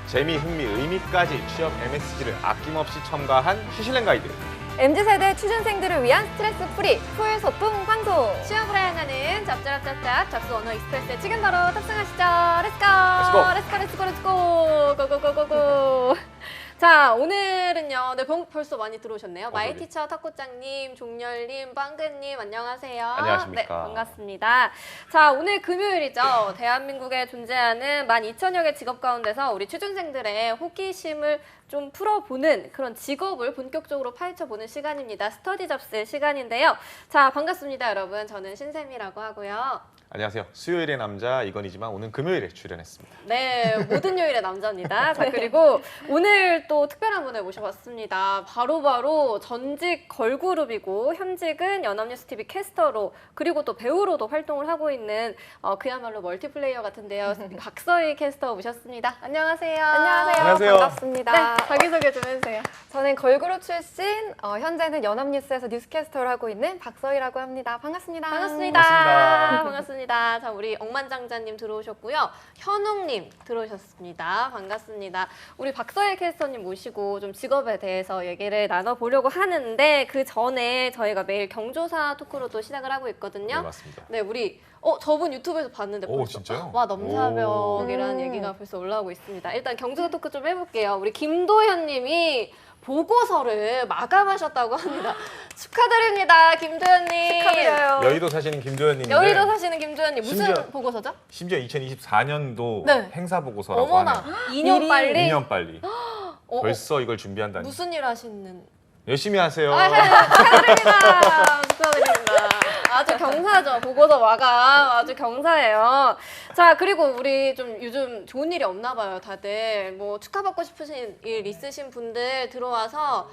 재미, 흥미, 의미까지 취업 MSG를 아낌없이 첨가한 휴실랭 가이드. MZ세대 취준생들을 위한 스트레스 프리 풀 소통 방송. 취업을 향하는 잡잡잡잡 잡수 언어 익스프레스 지금 바로 탑승하시죠. 렛츠고! 고고고고고! 자, 오늘은요. 네, 벌써 많이 들어오셨네요. 마이티처 탁구장님, 종렬님, 빵근님 안녕하세요. 안녕하십니까. 네, 반갑습니다. 자, 오늘 금요일이죠. 대한민국에 존재하는 12,000여 개 직업 가운데서 우리 취준생들의 호기심을 좀 풀어보는 그런 직업을 본격적으로 파헤쳐보는 시간입니다. 스터디 잡스 시간인데요. 자, 반갑습니다, 여러분. 저는 신샘이라고 하고요. 안녕하세요. 수요일의 남자 이건희지만 오늘 금요일에 출연했습니다. 네, 모든 요일의 남자입니다. 자, 그리고 오늘 또 특별한 분을 모셔봤습니다. 바로 전직 걸그룹이고 현직은 연합뉴스TV 캐스터로 그리고 또 배우로도 활동을 하고 있는 그야말로 멀티플레이어 같은데요. 박서희 캐스터 모셨습니다. 안녕하세요. 안녕하세요. 반갑습니다. 네, 자기소개 좀 해주세요. 저는 걸그룹 출신, 현재는 연합뉴스에서 뉴스캐스터를 하고 있는 박서희라고 합니다. 반갑습니다. 반갑습니다. 반갑습니다. 반갑습니다. 자, 우리 억만장자님 들어오셨고요. 현웅님 들어오셨습니다. 반갑습니다. 우리 박서희 캐스터님 모시고 좀 직업에 대해서 얘기를 나눠보려고 하는데 그 전에 저희가 매일 경조사 토크로도 시작을 하고 있거든요. 네, 맞습니다. 네, 우리 저분 유튜브에서 봤는데 오, 벌써 진짜요? 와, 넘사벽이라는 오. 얘기가 벌써 올라오고 있습니다. 일단 경조사 토크 좀 해볼게요. 우리 김도현님이 보고서를 마감하셨다고 합니다. 축하드립니다, 김도현님. 축하드려요. 여의도 사시는 김도현님인데 여의도 사시는 김도현님 무슨 심지어- 보고서죠? 심지어 2024년도 네. 행사 보고서라고 어머나, 하네요. 2년 미리. 빨리. 2년 빨리. 어, 벌써 이걸 준비한다니. 무슨 일 하시는? 열심히 하세요. 축하드립니다. 축하드립니다. 아주 경사죠. 보고서 마감. 아주 경사예요. 자, 그리고 우리 좀 요즘 좋은 일이 없나 봐요, 다들. 뭐 축하받고 싶으신 일 있으신 분들 들어와서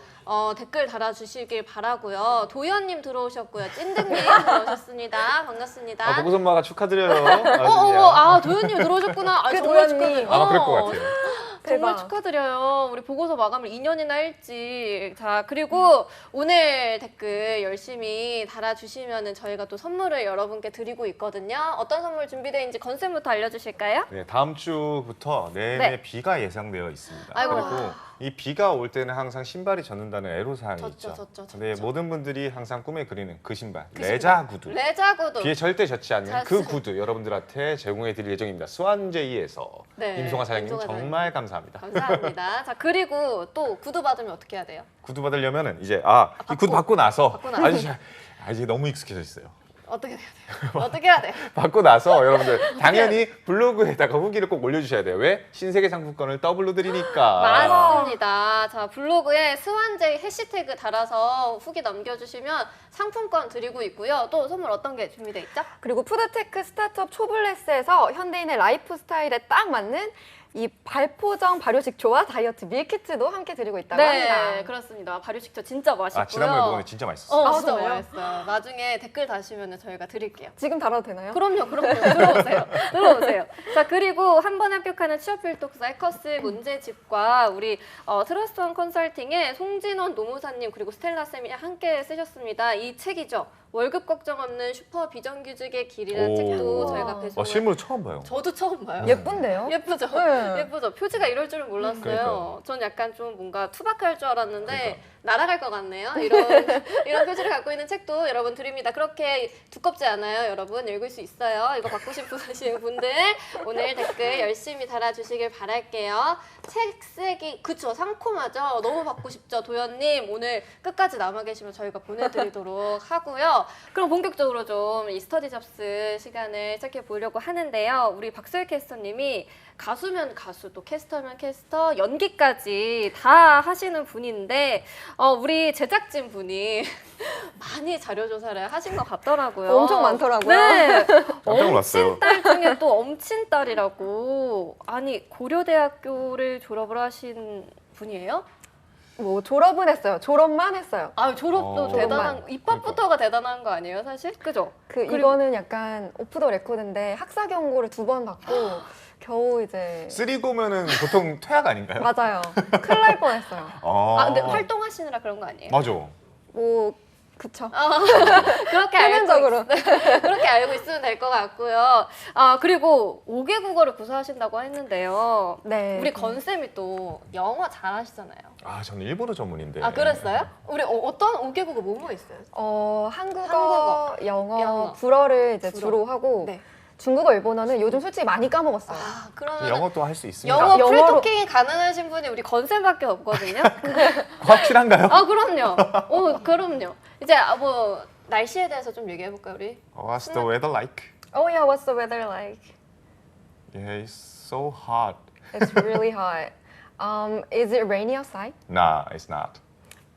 댓글 달아주시길 바라고요. 도현님 들어오셨고요. 찐득님 들어오셨습니다. 반갑습니다. 보고선마가 축하드려요. 아주 그냥. 도현님 들어오셨구나. 그 정말 도현님. 축하드려요. 아마 그럴 것 같아요. 정말 대박. 축하드려요. 우리 보고서 마감을 2년이나 일찍. 자, 그리고 오늘 댓글 열심히 달아주시면 저희가 또 선물을 여러분께 드리고 있거든요. 어떤 선물 준비되어 있는지 컨셉부터 알려주실까요? 네, 다음 주부터 내내 네. 비가 예상되어 있습니다. 아이고. 그리고 이 비가 올 때는 항상 신발이 젖는다는 애로사항이 젖죠, 있죠. 젖죠, 젖죠. 근데 모든 분들이 항상 꿈에 그리는 그 신발, 그 레자 구두. 레자 구두. 비에 절대 젖지 않는 자, 그 구두 여러분들한테 제공해 드릴 예정입니다. 스완제이에서 네, 임송아 사장님 임송아 정말 감사합니다. 감사합니다. 자, 그리고 또 구두 받으면 어떻게 해야 돼요? 구두 받으려면은 이제 이 받고. 구두 받고 나서 받고 나서. 이제 너무 익숙해져 있어요. 어떻게 해야 돼요? 어떻게 해야 돼요? 받고 나서 여러분들 당연히 블로그에다가 후기를 꼭 올려주셔야 돼요. 왜? 신세계 상품권을 더블로 드리니까. 맞습니다. 자, 블로그에 스완제이 해시태그 달아서 후기 남겨주시면 상품권 드리고 있고요. 또 선물 어떤 게 준비돼 있죠? 그리고 푸드테크 스타트업 초블레스에서 현대인의 라이프 스타일에 딱 맞는 이 발포정 발효식초와 다이어트 밀키트도 함께 드리고 있다고 합니다. 네, 그렇습니다. 발효식초 진짜 맛있고요. 지난번에 먹었는데 진짜 맛있었어요. 진짜 정말요? 맛있어요. 나중에 댓글 다시면 저희가 드릴게요. 지금 달아도 되나요? 그럼요. 들어오세요. 들어오세요. 자, 그리고 한 번에 합격하는 취업필독서 에커스 문제집과 우리 트러스트원 컨설팅의 송진원 노무사님 그리고 스텔라쌤이 함께 쓰셨습니다. 이 책이죠. 월급 걱정 없는 슈퍼 비정규직의 길이라는 오. 책도 저희가 배송을 실물로 처음 봐요. 저도 처음 봐요. 예쁜데요? 예쁘죠? 네. 예쁘죠? 표지가 이럴 줄은 몰랐어요. 그러니까요. 전 약간 좀 뭔가 투박할 줄 알았는데 그러니까. 날아갈 것 같네요. 이런 표지를 갖고 있는 책도 여러분 드립니다. 그렇게 두껍지 않아요, 여러분. 읽을 수 있어요. 이거 받고 싶으신 분들 오늘 댓글 열심히 달아주시길 바랄게요. 책 쓰기, 그쵸, 상콤하죠? 너무 받고 싶죠, 도현님. 오늘 끝까지 남아 계시면 저희가 보내드리도록 하고요. 그럼 본격적으로 좀 이 스터디 잡스 시간을 시작해 보려고 하는데요. 우리 박소희 캐스터님이 가수면 가수, 또 캐스터면 캐스터, 연기까지 다 하시는 분인데 우리 제작진 분이 많이 자료 조사를 하신 것 같더라고요. 엄청 많더라고요. 네. 깜짝 놀랐어요. 엄친딸 중에 또 엄친딸이라고. 아니, 고려대학교를 졸업을 하신 분이에요? 뭐 졸업은 했어요. 졸업만 했어요. 아, 졸업도 대단한, 졸업만. 입학부터가 대단한 거 아니에요, 사실? 그죠? 이거는 약간 오프 더 레코드인데 학사 경고를 2번 받고 겨우 이제 쓰리고면은 보통 퇴학 아닌가요? 맞아요. 큰일 날 뻔했어요. 근데 활동하시느라 그런 거 아니에요? 맞아. 뭐 그쵸. 그렇게 알고 표면적으로. 그렇게 알고 있으면 될 것 같고요. 아 그리고 5개 국어를 구사하신다고 했는데요. 네. 우리 건쌤이 또 영어 잘하시잖아요. 아, 저는 일본어 전문인데. 아 그랬어요? 우리 어떤 5개 국어 뭐뭐 있어요? 한국어, 영어, 영어. 불어를 이제 불어. 주로 하고 네. 중국어, 일본어는 요즘 솔직히 많이 까먹었어요. 아 그러면 영어도 할 수 있습니다. 영어 영어로- 풀토킹이 가능하신 분이 우리 건쌤밖에 없거든요. 확실한가요? 아 그럼요. 그럼요. 이제 뭐 날씨에 대해서 좀 얘기해 볼까요, 우리? What's the weather like? Oh yeah, what's the weather like? Yeah, it's so hot. It's really hot. Is it rainy outside? Nah, it's not.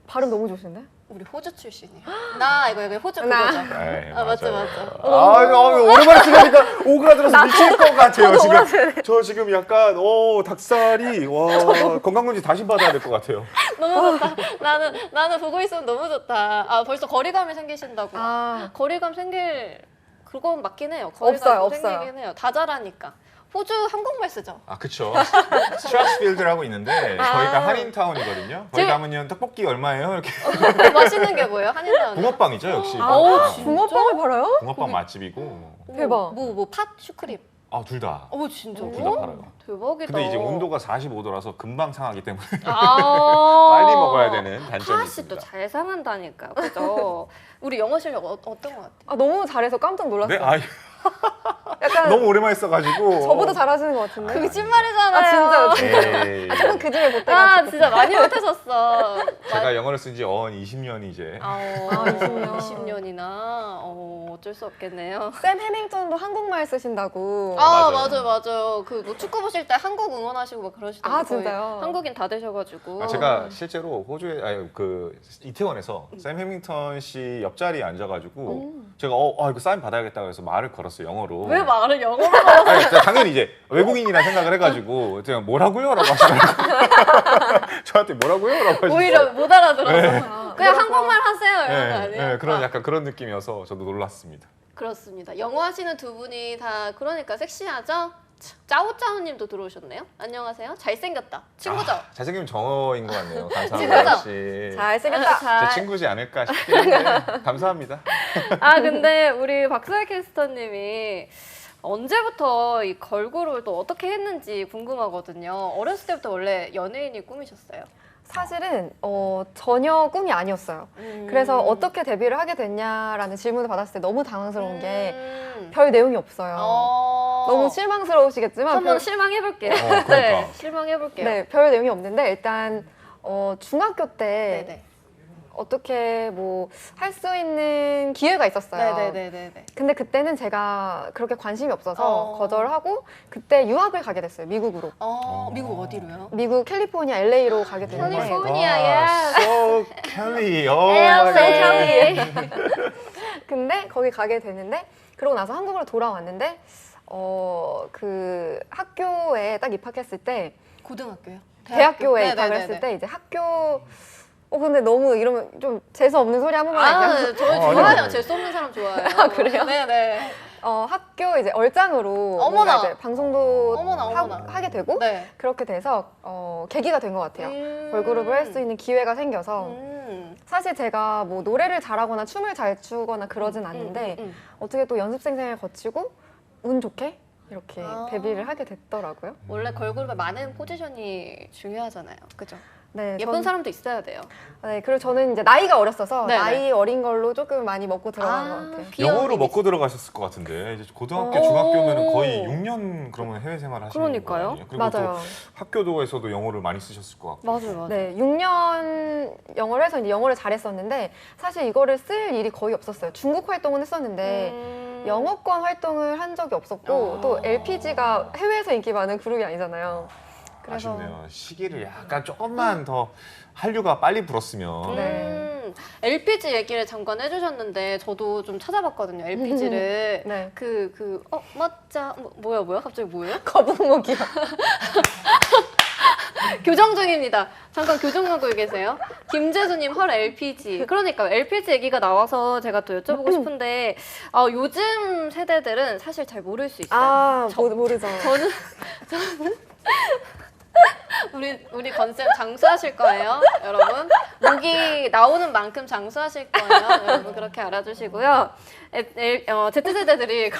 발음 너무 좋으신데? 우리 호주 출신이에요. 나 이거 호주 나. 그거죠. 네, 아 맞죠 맞아요. 맞죠. 아, 오랜만에 들으니까 오그라들어서 미칠 것 같아요 저도 지금. 오그라들어야 저 지금 약간 닭살이 와 건강검진 다시 받아야 될 것 같아요. 너무 좋다. 나는 보고 있으면 너무 좋다. 아 벌써 거리감이 생기신다고. 아, 거리감 생길 그건 맞긴 해요. 없어요, 거리감 없어요. 생기긴 해요. 다 잘하니까. 호주 한국말 쓰죠. 아 그쵸. 스트라스필드라고 있는데 저희가 한인타운이거든요. 거기 제가- 가면요 떡볶이 얼마예요? 이렇게 맛있는 게 뭐예요? 한인타운. 붕어빵이죠 역시. 아, 진짜? 붕어빵을 팔아요? 붕어빵 맛집이고. 대박. 뭐팥 슈크림. 아 둘 다. 오 진짜. 둘 다 팔아요. 대박이다. 근데 이제 온도가 45도라서 금방 상하기 때문에 아 빨리 먹어야 되는 단점이 팥이 있습니다. 또 잘 상한다니까. 그죠? 우리 영어 실력 어떤 것 같아요? 아, 너무 잘해서 깜짝 놀랐어요. 네, 아 약간 너무 오랜만에 써가지고. 저보다 잘하시는 것 같은데. 거짓말이잖아요. 아, 진짜요? 에이. 조금 그 중에 못 아 돼가지고. 진짜 많이 못하셨어. 제가 영어를 쓴 지 20년이 이제. 아, 20년. 20년이나 어쩔 수 없겠네요. 샘 해밍턴도 한국말 쓰신다고. 아 맞아요. 맞아요. 그 뭐 축구 보실 때 한국 응원하시고 막 그러시던데. 아, 거의 진짜요? 한국인 다 되셔가지고. 아, 제가 실제로 호주에 그 이태원에서 샘 해밍턴 씨 옆자리에 앉아가지고 제가 이거 사인 받아야겠다 그래서 말을 걸었어요 영어로. 왜 말을 영어로? 아니, 당연히 이제 외국인이라 생각을 해가지고 제가 뭐라고요라고 하시더라고요. 저한테 뭐라고요라고 하시더라고요. 오히려 못 알아들어서. 아, 그냥 그래서- 한국말 하세요 이런 거 네, 아니에요? 네, 그런 아, 약간 그런 느낌이어서 저도 놀랐습니다. 그렇습니다. 영어 하시는 두 분이 다 그러니까 섹시하죠? 짜오짜오님도 들어오셨네요. 안녕하세요. 잘생겼다. 친구죠? 잘생기면 정어인 것 같네요. 감사합니다 친구죠? 역시. 잘생겼다. 제 친구지 않을까 싶긴 한데 감사합니다. 아 근데 우리 박서희 캐스터님이 언제부터 이 걸그룹을 또 어떻게 했는지 궁금하거든요. 어렸을 때부터 원래 연예인이 꿈이셨어요? 사실은 전혀 꿈이 아니었어요. 그래서 어떻게 데뷔를 하게 됐냐라는 질문을 받았을 때 너무 당황스러운 게 별 내용이 없어요. 너무 실망스러우시겠지만 한번 별, 실망해볼게요. 그러니까. 네, 실망해볼게요. 네, 별 내용이 없는데 일단 중학교 때 네네. 어떻게 뭐 할 수 있는 기회가 있었어요. 네네네네. 근데 그때는 제가 그렇게 관심이 없어서 어. 거절하고 그때 유학을 가게 됐어요. 미국으로. 미국 어디로요? 미국 캘리포니아 LA로 가게 됐는데 캘리포니아. So Kelly. 근데 거기 가게 되는데 그러고 나서 한국으로 돌아왔는데 그 학교에 딱 입학했을 때 고등학교요? 대학교에 네네네네. 입학을 했을 때 이제 학교 근데 너무 이러면 좀 재수 없는 소리 한 번만 할게요. 저희 아니요. 좋아요. 재수 없는 사람 좋아해요. 아, 그래요? 네네. 학교 이제 얼짱으로 어머나. 뭔가 이제 방송도 어머나. 하게 되고 네. 그렇게 돼서 계기가 된 것 같아요. 걸그룹을 할 수 있는 기회가 생겨서 사실 제가 뭐 노래를 잘하거나 춤을 잘 추거나 그러진 않는데 어떻게 또 연습생 생을 거치고 운 좋게 이렇게 아. 데뷔를 하게 됐더라고요. 원래 걸그룹에 많은 포지션이 중요하잖아요. 그죠? 네, 예쁜 사람도 있어야 돼요. 네, 그리고 저는 이제 나이가 어렸어서 네네. 나이 어린 걸로 조금 많이 먹고 들어간 것 같아요. 귀여운 영어로 이미지. 먹고 들어가셨을 것 같은데 이제 고등학교, 오. 중학교면은 거의 6년 그러면 해외 생활 하시는 그러니까요. 거 아니에요? 그리고 맞아요. 또 학교도에서도 영어를 많이 쓰셨을 것 같고. 맞아요. 네, 6년 영어를 해서 이제 영어를 잘했었는데 사실 이거를 쓸 일이 거의 없었어요. 중국 활동은 했었는데 영어권 활동을 한 적이 없었고 또 LPG가 해외에서 인기 많은 그룹이 아니잖아요. 그래서 아쉽네요. 시기를 약간 조금만 더 한류가 빨리 불었으면. 네. LPG 얘기를 잠깐 해주셨는데 저도 좀 찾아봤거든요. LPG를 네. 맞자 뭐야 갑자기 뭐예요? 거북목이요. 교정 중입니다. 잠깐 교정하고 계세요. 김재수님 헐 LPG. 그러니까 LPG 얘기가 나와서 제가 또 여쭤보고 싶은데 요즘 세대들은 사실 잘 모를 수 있어요. 모르죠. 저는 우리 건쌤 장수하실 거예요, 여러분. 목이 나오는 만큼 장수하실 거예요. 여러분 그렇게 알아주시고요. Z세대들이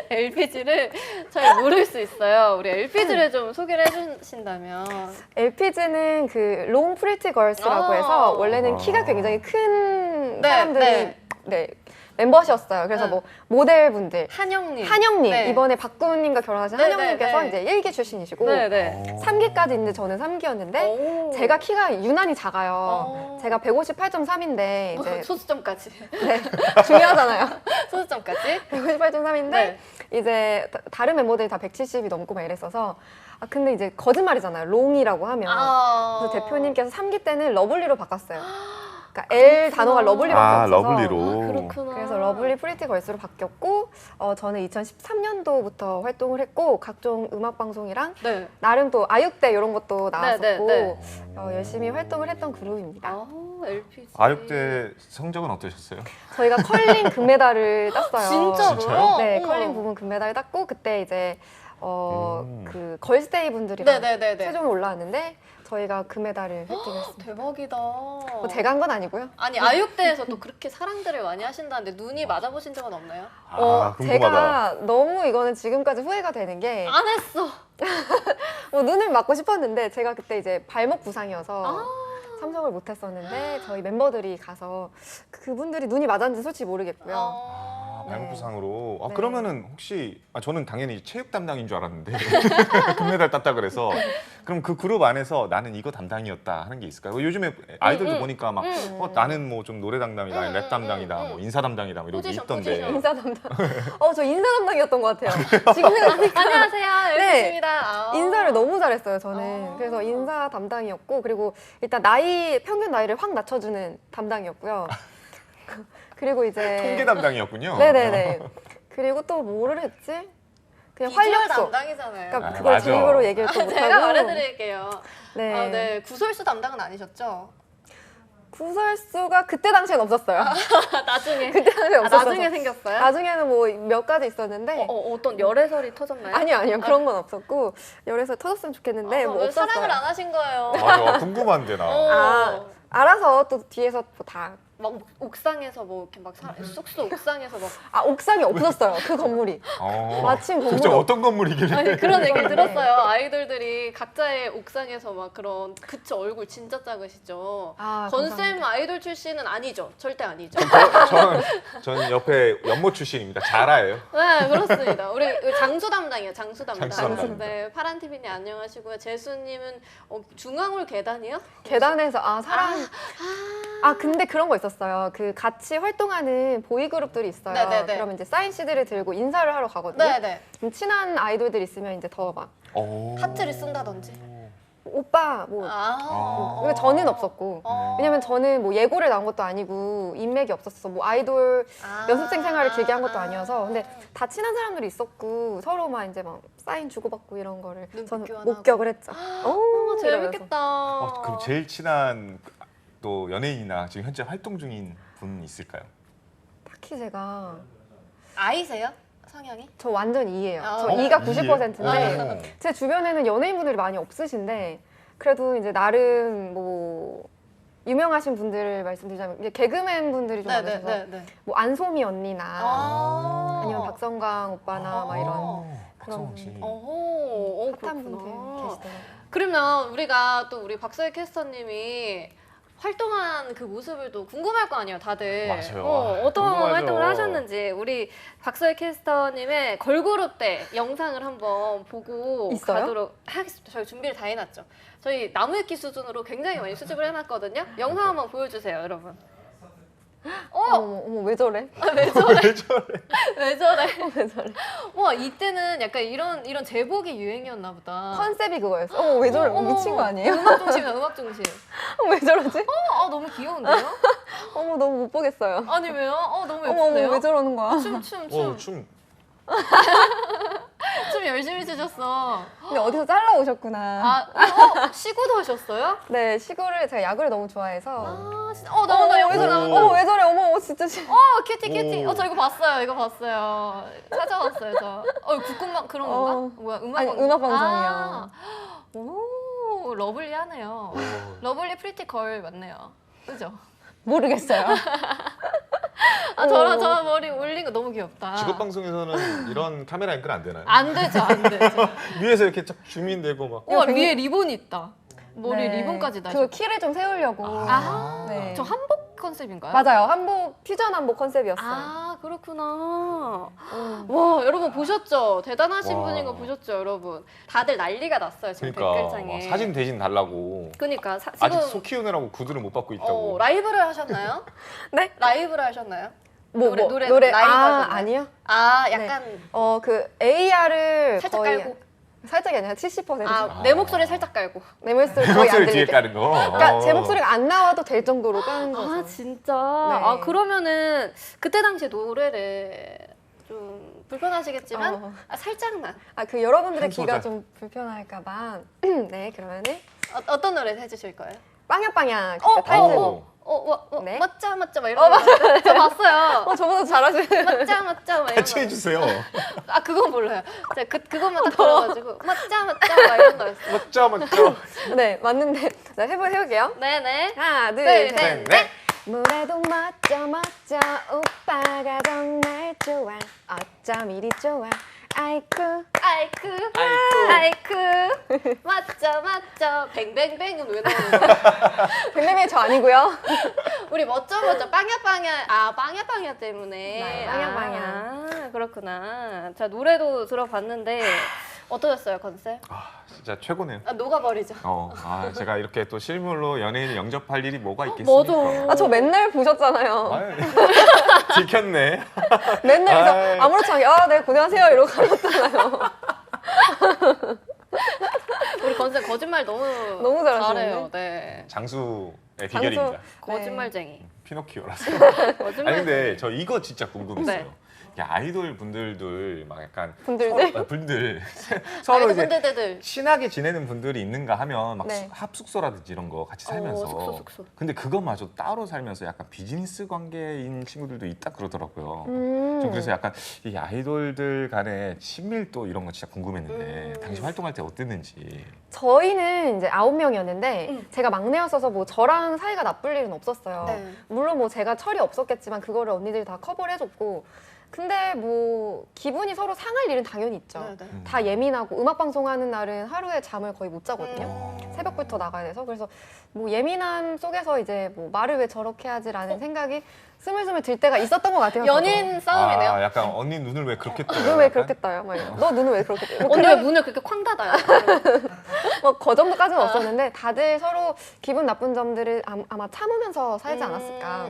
LPG를 잘 모를 수 있어요. 우리 LPG를 좀 소개를 해주신다면. LPG는 그 롱 프리티 걸스라고 해서 원래는 키가 굉장히 큰 네, 사람들이 네. 네, 멤버시였어요. 그래서 네. 뭐 모델분들 한영님. 한영님 네. 이번에 박구님과 결혼하신 네, 한영님께서 네, 이제 1기 출신이시고 네네. 3기까지 있는데 저는 3기였는데 제가 키가 유난히 작아요. 제가 158.3인데 이제 소수점까지. 네, 중요하잖아요. 소수점까지. 158.3인데 네. 이제 다른 멤버들이 다 170이 넘고 막 이랬어서 근데 이제 거짓말이잖아요. 롱이라고 하면. 그래서 대표님께서 3기 때는 러블리로 바꿨어요. 그러니까 L 단어가 러블리밖에 아, 없어서. 러블리로. 그렇구나. 그래서 러블리 프리티 걸스로 바뀌었고 저는 2013년도부터 활동을 했고 각종 음악 방송이랑 네. 나름 또 아육대 이런 것도 나왔었고 네. 열심히 활동을 했던 그룹입니다. LPG. 아육대 성적은 어떠셨어요? 저희가 컬링 금메달을 땄어요. 진짜로요? 진짜요? 네, 어머. 컬링 부분 금메달을 땄고 그때 이제 음. 그 걸스데이 분들이랑 네네네네. 최종에 올라왔는데 저희가 금메달을 획득했습니다. 대박이다. 뭐 제가 한 건 아니고요. 아니 아육대에서 또 그렇게 사랑들을 많이 하신다는데 눈이 맞아보신 적은 없나요? 아, 궁금하다. 제가 너무 이거는 지금까지 후회가 되는 게 안 했어. 눈을 맞고 싶었는데 제가 그때 이제 발목 부상이어서 아. 참석을 못했었는데 저희 멤버들이 가서 그분들이 눈이 맞았는지 솔직히 모르겠고요. 어... 발목부상으로. 네. 그러면은 혹시 저는 당연히 체육 담당인 줄 알았는데 금메달 땄다 그래서 그럼 그 그룹 안에서 나는 이거 담당이었다 하는 게 있을까요? 요즘에 아이돌도 보니까 막 나는 뭐 좀 노래 담당이다, 랩 담당이다, 뭐 인사 담당이다 뭐 이런 게 포지션, 있던데. 포지션. 인사 담당. 저 인사 담당이었던 것 같아요. 지금 생각하니까 안녕하세요. 네. 열심입니다. 인사를 너무 잘했어요, 저는. 그래서 인사 담당이었고, 그리고 일단 평균 나이를 확 낮춰주는 담당이었고요. 그리고 이제. 통계 담당이었군요. 네네네. 그리고 또 뭐를 했지? 그냥 비주얼 활력소. 담당이잖아요. 그러니까 아, 그걸 맞아. 제 입으로 얘기를 또 못하고. 제가 말해드릴게요. 네. 아, 네. 구설수 담당은 아니셨죠? 구설수가 그때 당시엔 없었어요. 나중에. 그때 당시엔 없었어요. 나중에 생겼어요? 나중에는 뭐 몇 가지 있었는데. 어떤 열애설이 터졌나요? 아니요. 그런 건 없었고. 열에서 터졌으면 좋겠는데, 뭐 왜 없었어요. 사랑을 안 하신 거예요? 맞아, 궁금한데 나. 알아서 또 뒤에서 또 다. 막 옥상에서 뭐 이렇게 막 쑥쑥 옥상에서 막 옥상이 없었어요. 그 건물이. 마침 건물이 도대체 어떤 건물이길래? 아니 그런 얘기를 들었어요. 아이돌들이 각자의 옥상에서 막 그런 그쵸 얼굴 진짜 작으시죠. 건쌤 감사합니다. 아이돌 출신은 아니죠. 절대 아니죠. 저는 옆에 연모 출신입니다. 자라예요. 네 그렇습니다. 우리 장수 담당이에요. 장수 담당. 장수 담당. 네 파란 TV님 안녕하시고요. 제수님은 중앙홀 계단이요? 계단에서 근데 그런 거 있었어요. 그 같이 활동하는 보이 그룹들이 있어요. 네네네. 그러면 이제 사인 CD를 들고 인사를 하러 가거든요. 네네. 그럼 친한 아이돌들 있으면 이제 더 막 하트를 쓴다든지. 오빠 뭐 근데 저는 없었고 왜냐면 저는 뭐 예고를 나온 것도 아니고 인맥이 없었어. 뭐 아이돌 연습생 생활을 길게 한 것도 아니어서 근데 다 친한 사람들이 있었고 서로 막 이제 막 사인 주고받고 이런 거를 저는 교환하고. 목격을 했죠. 재밌겠다. 그럼 제일 친한 또 연예인이나 지금 현재 활동 중인 분 있을까요? 딱히 제가 아이세요? 성향이? 저 완전 E예요. 저 어? E가 E예요? 90%인데 제 주변에는 연예인분들이 많이 없으신데 그래도 이제 나름 뭐 유명하신 분들을 말씀드리자면 이제 개그맨 분들이 좀 많으셔서 네네네. 뭐 안소미 언니나 아니면 박 박성광 오빠나 막 이런 그런 박성호 씨. 핫한 분들 그렇구나. 계시더라고요. 그러면 우리가 또 우리 박서희 캐스터님이 활동한 그 모습을 또 궁금할 거 아니에요, 다들. 맞아요. 어떤 궁금하죠. 활동을 하셨는지 우리 박서희 캐스터님의 걸그룹 때 영상을 한번 보고 있어요? 가도록 하겠습니다. 저희 준비를 다 해놨죠. 저희 나무위키 수준으로 굉장히 많이 수집을 해놨거든요. 영상 한번 보여주세요, 여러분. 어머 왜 저래? 왜 저래? 왜 저래? 왜 저래? 왜 저래? 와 이때는 약간 이런 제복이 유행이었나 보다. 컨셉이 그거였어. 어머 왜 저래? 미친 거 아니에요? 음악 중심이야, 음악 중심. 왜 저러지? 너무 귀여운데요? 어머 너무 못 보겠어요. 아니 왜요? 너무 어머 예쁜데요? 왜 저러는 거야? 춤. 춤. 춤 열심히 추셨어. 근데 어디서 잘라 오셨구나. 시구도 하셨어요? 네 시구를 제가 야구를 너무 좋아해서. 나 여기서 오. 어머 왜 저래? 어머 진짜 큐티. 오. 저 이거 봤어요. 찾아왔어요, 저. 국군방 그런 건가? 뭐야, 음악 아니, 방송? 음악 방송이요. 오. 너무 러블리하네요. 러블리 프리티 걸 맞네요. 그죠? 모르겠어요. 저 머리 올린 거 너무 귀엽다. 직업 방송에서는 이런 카메라 앵글 안 되나요? 안 되죠, 안 되죠. 위에서 이렇게 쫙 줌인되고 막. 우와, 위에 리본이 있다. 머리 네. 리본까지 그 다시고. 키를 좀 세우려고. 아, 네. 저 한복 컨셉인가요? 맞아요. 한복 퓨전 한복 컨셉이었어요. 아, 그렇구나. 와, 여러분 보셨죠? 대단하신 와. 분인 거 보셨죠, 여러분? 다들 난리가 났어요, 지금 그러니까 댓글창에. 사진 대신 달라고. 그러니까 지금 아직 소 키우느라고 구두를 못 받고 있다고. 라이브를 하셨나요? 네? 라이브를 하셨나요? 뭐, 노래 라이브 아, 하셨나요? 아니요. 아, 약간 그 AR을 살짝 거의 깔고. 살짝이 아니라 70%. 내 목소리 살짝 깔고. 내 목소리 내 거의 안 목소리 뒤에 들리게. 까는 거. 그러니까 제 목소리가 안 나와도 될 정도로 까는 거죠. 아, 진짜. 네. 아, 그러면은 그때 당시에 노래를 좀 불편하시겠지만 살짝만. 그 여러분들의 한 귀가 소절. 좀 불편할까봐. 네, 그러면은 어떤 노래 해주실 거예요? 빵야빵야 그때 타이틀. 네. 멋져 멋져 막 이런 거. 저 봤어요. 저보다 잘하시네. 멋져 멋져 막 이런 같이 거. 해주세요. 아, 그건 몰라요. 제가 그것만 딱 들어가지고 멋져 멋져 막 이런 거였어요. 멋져 멋져. 네, 맞는데. 자, 해볼게요. 네네. 하나, 둘, 둘, 셋. 셋. 네. 뭐래도 멋져 멋져 오빠가 정말 좋아 어쩜 이리 좋아 아이쿠 아이쿠 아이쿠. 아이쿠 멋져 멋져 뱅뱅뱅은 왜 나오는 거야? 백내매 저 아니고요. 우리 멋져 멋져 빵야빵야 빵야빵야 때문에 네, 빵야빵야. 아, 그렇구나. 자, 노래도 들어봤는데 어떠셨어요, 컨셉? 진짜 최고네요. 녹아버리죠. 제가 이렇게 또 실물로 연예인을 영접할 일이 뭐가 있겠습니까? 맞아. 저 맨날 보셨잖아요. 아유, 들켰네. 맨날 아이. 그래서 아무렇지 않게 네 고생하세요 이러고 가셨잖아요. 우리 컨셉 거짓말 너무 잘하시는데? 잘해요. 네. 장수의 비결입니다. 거짓말쟁이. 피노키오라서. 거짓말쟁이. 아니 근데 저 이거 진짜 궁금했어요. 네. 이게 아이돌 분들들 막 약간 분들들? 분들 서로 이제 분들들. 친하게 지내는 분들이 있는가 하면 막 네. 합숙소라든지 이런 거 같이 살면서 숙소. 근데 그것마저 따로 살면서 약간 비즈니스 관계인 친구들도 있다 그러더라고요. 음. 좀 그래서 약간 이 아이돌들 간의 친밀도 이런 거 진짜 궁금했는데 당시 활동할 때 어땠는지. 저희는 이제 9명이었는데 제가 막내였어서 뭐 저랑 사이가 나쁠 일은 없었어요. 네. 물론 뭐 제가 철이 없었겠지만 그거를 언니들이 다 커버를 해줬고 근데 뭐 기분이 서로 상할 일은 당연히 있죠. 네. 다 예민하고 음악 방송하는 날은 하루에 잠을 거의 못 자거든요. 어. 새벽부터 나가야 돼서 그래서 뭐 예민함 속에서 이제 뭐 말을 왜 저렇게 하지라는 생각이 스물스물 들 때가 있었던 것 같아요. 연인 싸움이네요. 약간 언니 눈을 왜 그렇게 떠요? 눈을 왜 약간? 그렇게 떠요? 막 이러고. 너 눈을 왜 그렇게 떠요? 언니 왜 문을 그렇게 쾅 닫아요? 뭐그 정도까지는 없었는데 다들 서로 기분 나쁜 점들을 아마 참으면서 살지 않았을까.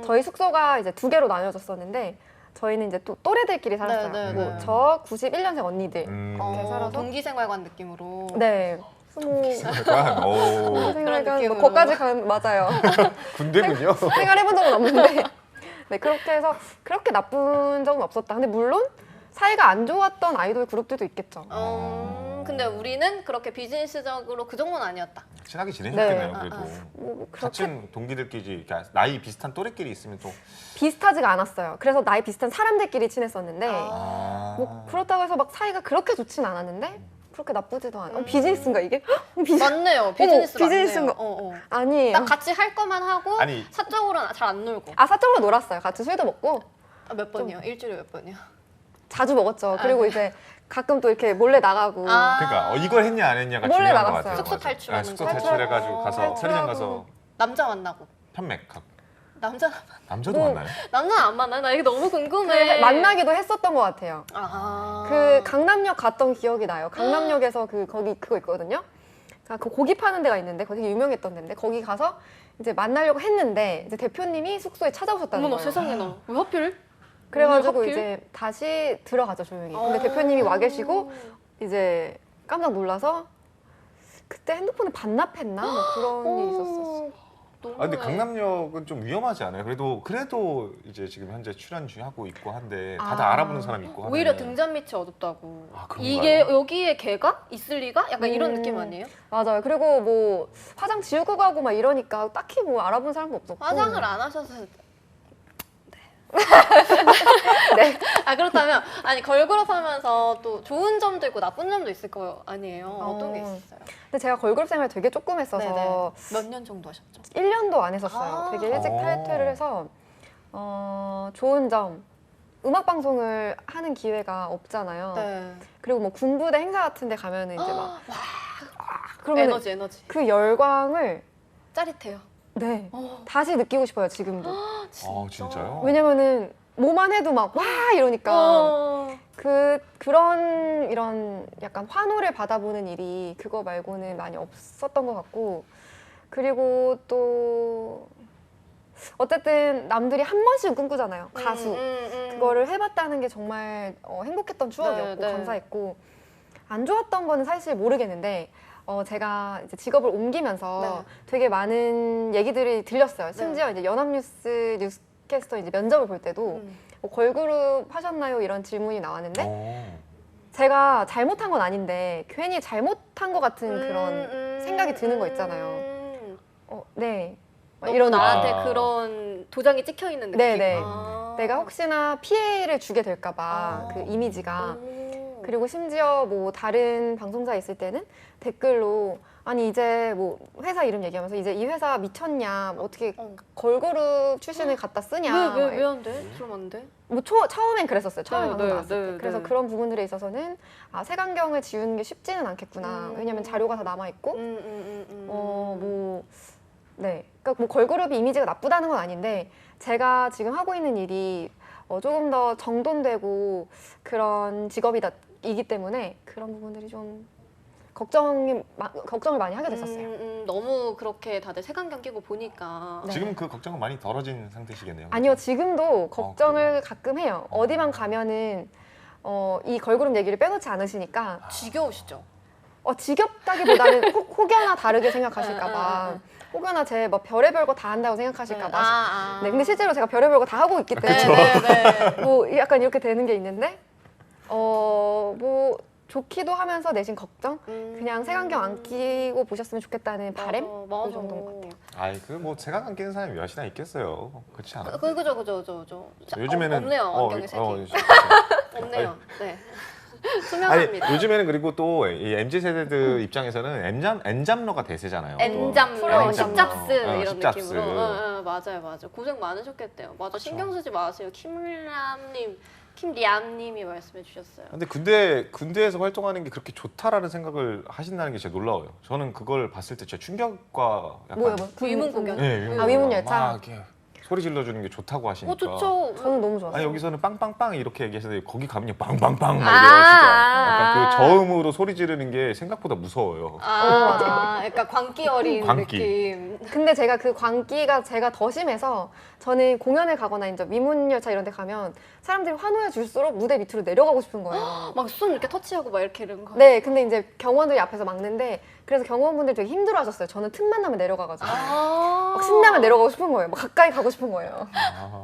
저희 숙소가 이제 2개로 나뉘어졌었는데 저희는 이제 또 또래들끼리 살았어요. 네. 뭐 저 91년생 언니들. 이렇게 살아서. 동기생활관 느낌으로. 네. 약간 동기생활관 느낌으로. 뭐 거기까지 간 맞아요. 군대군요. 생활해본 적은 없는데 네 그렇게 해서 그렇게 나쁜 적은 없었다. 근데 물론 사이가 안 좋았던 아이돌 그룹들도 있겠죠. 근데 우리는 그렇게 비즈니스적으로 그 정도는 아니었다. 친하게 지내셨겠네요. 네. 그래도 뭐 그렇게 같은 동기들끼리 그러니까 나이 비슷한 또래끼리 있으면 또 비슷하지가 않았어요. 그래서 나이 비슷한 사람들끼리 친했었는데 뭐 그렇다고 해서 막 사이가 그렇게 좋진 않았는데 그렇게 나쁘지도 않아. 비즈니스인가 이게? 맞네요. 비즈니스 비즈니스인가? 맞네요. 아니에요. 딱 같이 할 거만 하고 아니. 사적으로는 잘 안 놀고. 사적으로 놀았어요. 같이 술도 먹고 몇 번이요? 일주일에 몇 번이요? 자주 먹었죠. 그리고 이제 가끔 또 이렇게 몰래 나가고 그러니까 이걸 했냐 안 했냐가 몰래 중요한 것 나갔어요. 같아요. 숙소 맞아. 탈출하는 숙소 거. 탈출해가지고 가서 탈출하고. 편의점 가서 남자 만나고. 편맥하고 남자도 뭐, 만나요? 안 만나요? 나 이게 너무 궁금해. 만나기도 했었던 것 같아요. 그 강남역 갔던 기억이 나요. 강남역에서 거기 그거 있거든요. 그 고기 파는 데가 있는데 거기 되게 유명했던 데인데 거기 가서 이제 만나려고 했는데 이제 대표님이 숙소에 찾아오셨다는 어머나 거예요. 세상에 나. 왜 하필? 그래가지고 하필? 이제 다시 들어가죠 조용히. 근데 대표님이 와 계시고 이제 깜짝 놀라서 그때 핸드폰을 반납했나 뭐 그런 일이 있었어요. 근데 강남역은 좀 위험하지 않아요? 그래도 이제 지금 현재 출연하고 있고 한데 다들 알아보는 사람이 있고 하네. 오히려 등잔 밑이 어둡다고. 그런가요? 이게 여기에 걔가 있을 리가? 약간 이런 느낌 아니에요? 맞아요. 그리고 뭐 화장 지우고 가고 막 이러니까 딱히 뭐 알아본 사람도 없었고. 화장을 안 하셔서 네. 아 그렇다면 아니 걸그룹 하면서 또 좋은 점도 있고 나쁜 점도 있을 거 아니에요? 어떤 게 있었어요? 근데 제가 걸그룹 생활 되게 조금 했어서 몇 년 정도 하셨죠? 1년도 안 했었어요. 아. 되게 일찍 탈퇴를 해서 좋은 점 음악 방송을 하는 기회가 없잖아요. 네. 그리고 뭐 군부대 행사 같은 데 가면은 이제 막 그러면 에너지. 그 열광을 짜릿해요. 네. 어. 다시 느끼고 싶어요, 지금도. 진짜요? 왜냐면은 뭐만 해도 막 와 이러니까 어. 그런 이런 약간 환호를 받아보는 일이 그거 말고는 많이 없었던 것 같고, 그리고 또 어쨌든 남들이 한 번씩은 꿈꾸잖아요, 가수. 그거를 해봤다는 게 정말 행복했던 추억이었고 네. 감사했고, 안 좋았던 거는 사실 모르겠는데 제가 이제 직업을 옮기면서 네. 되게 많은 얘기들이 들렸어요. 심지어 이제 연합뉴스 뉴스캐스터 이제 면접을 볼 때도 뭐 걸그룹 하셨나요? 이런 질문이 나왔는데 제가 잘못한 건 아닌데 괜히 잘못한 것 같은 그런 생각이 드는 거 있잖아요. 네. 막 너무 이런 나한테 그런 도장이 찍혀 있는 느낌. 네네. 아. 내가 혹시나 피해를 주게 될까봐 그 이미지가. 그리고 심지어 뭐 다른 방송사에 있을 때는 댓글로 아니 이제 뭐 회사 이름 얘기하면서 이제 이 회사 미쳤냐, 뭐 어떻게 걸그룹 출신을 갖다 쓰냐. 왜 안 돼? 그럼 안 돼? 뭐 처음엔 그랬었어요. 처음에 네, 방송 네, 나왔을 때. 네, 그래서 네. 그런 부분들에 있어서는 색안경을 지우는 게 쉽지는 않겠구나. 왜냐면 자료가 다 남아 있고. 네. 그러니까 뭐 걸그룹이 이미지가 나쁘다는 건 아닌데 제가 지금 하고 있는 일이 조금 더 정돈되고 그런 직업이기 때문에 그런 부분들이 좀 걱정을 많이 하게 됐었어요. 너무 그렇게 다들 색안경 끼고 보니까. 네. 지금 그 걱정은 많이 덜어진 상태시겠네요. 아니요, 지금도 걱정을 그래요? 가끔 해요. 어디만 가면은 이 걸그룹 얘기를 빼놓지 않으시니까 지겨우시죠? 지겹다기보다는 혹여나 다르게 생각하실까봐, 혹여나 제 뭐 별의별 거 다 한다고 생각하실까봐. 네, 근데 실제로 제가 별의별 거 다 하고 있기 때문에 뭐 약간 이렇게 되는 게 있는데 뭐 좋기도 하면서 내심 걱정? 그냥 색안경 안 끼고 보셨으면 좋겠다는 바램? 맞아. 그 정도인 것 같아요. 아이 그뭐 색안 안 끼는 사람이 몇이나 있겠어요. 그렇지 않아요? 그죠. 요즘에는 없네요, 안경에 색이. 없네요. 네. 아니 투명합니다. 요즘에는 그리고 또 이 MZ 세대들 입장에서는 엔잡러가 대세잖아요. 엔잡, 프로 십잡스 이런 십잡스. 느낌으로. 맞아요. 고생 많으셨겠대요. 맞아. 신경 쓰지 마세요. 김리암님이 말씀해 주셨어요. 근데 군대에서 활동하는 게 그렇게 좋다라는 생각을 하신다는 게 진짜 놀라워요. 저는 그걸 봤을 때 진짜 충격과 약간 뭐요? 위문 공연. 네, 위문 열차? 막 이렇게 소리 질러주는 게 좋다고 하시니까. 좋죠. 저는 너무 좋았어요. 아니 여기서는 빵빵빵 이렇게 얘기하시는데 거기 가면 빵빵빵 막 아, 이래요. 진짜 약간 그 저음으로 소리 지르는 게 생각보다 무서워요. 약간 광기 어린 광기. 느낌. 근데 제가 그 광기가 제가 더 심해서 저는 공연을 가거나 이제 위문열차 이런 데 가면 사람들이 환호해 줄수록 무대 밑으로 내려가고 싶은 거예요. 막 손 이렇게 터치하고 막 이렇게 이런 거. 네, 근데 이제 경호원들이 앞에서 막는데 그래서 경호원분들 되게 힘들어하셨어요. 저는 틈만 나면 내려가가지고 막 신나면 내려가고 싶은 거예요. 막 가까이 가고 싶은 거예요.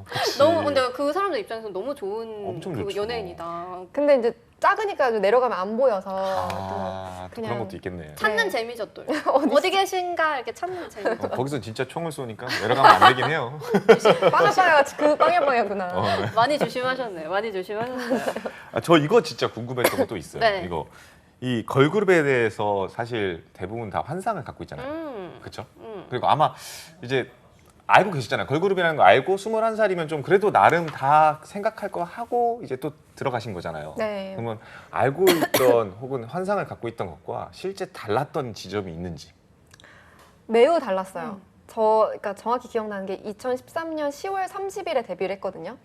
그치. 너무 근데 그 사람들 입장에서 너무 좋은 엄청 그 좋죠. 연예인이다. 근데 이제 작으니까 좀 내려가면 안 보여서 또 그냥- 그런 것도 있겠네. 찾는 네. 재미죠 또. 어디 계신가 이렇게 찾는 재미. 거기서 진짜 총을 쏘니까 내려가면 안 되긴 해요. 빵아빠야 그 빵야빵야구나. 많이 조심하셨네요. 많이 조심하셨어요. 저 이거 진짜 궁금했던 것도 있어요. 네. 이거 이 걸그룹에 대해서 사실 대부분 다 환상을 갖고 있잖아요. 그렇죠? 그리고 아마 이제 알고 계시잖아요. 걸그룹이라는 거 알고 21살이면 좀 그래도 나름 다 생각할 거 하고 이제 또 들어가신 거잖아요. 네. 그러면 알고 있던 혹은 환상을 갖고 있던 것과 실제 달랐던 지점이 있는지. 매우 달랐어요. 그러니까 정확히 기억나는 게 2013년 10월 30일에 데뷔를 했거든요.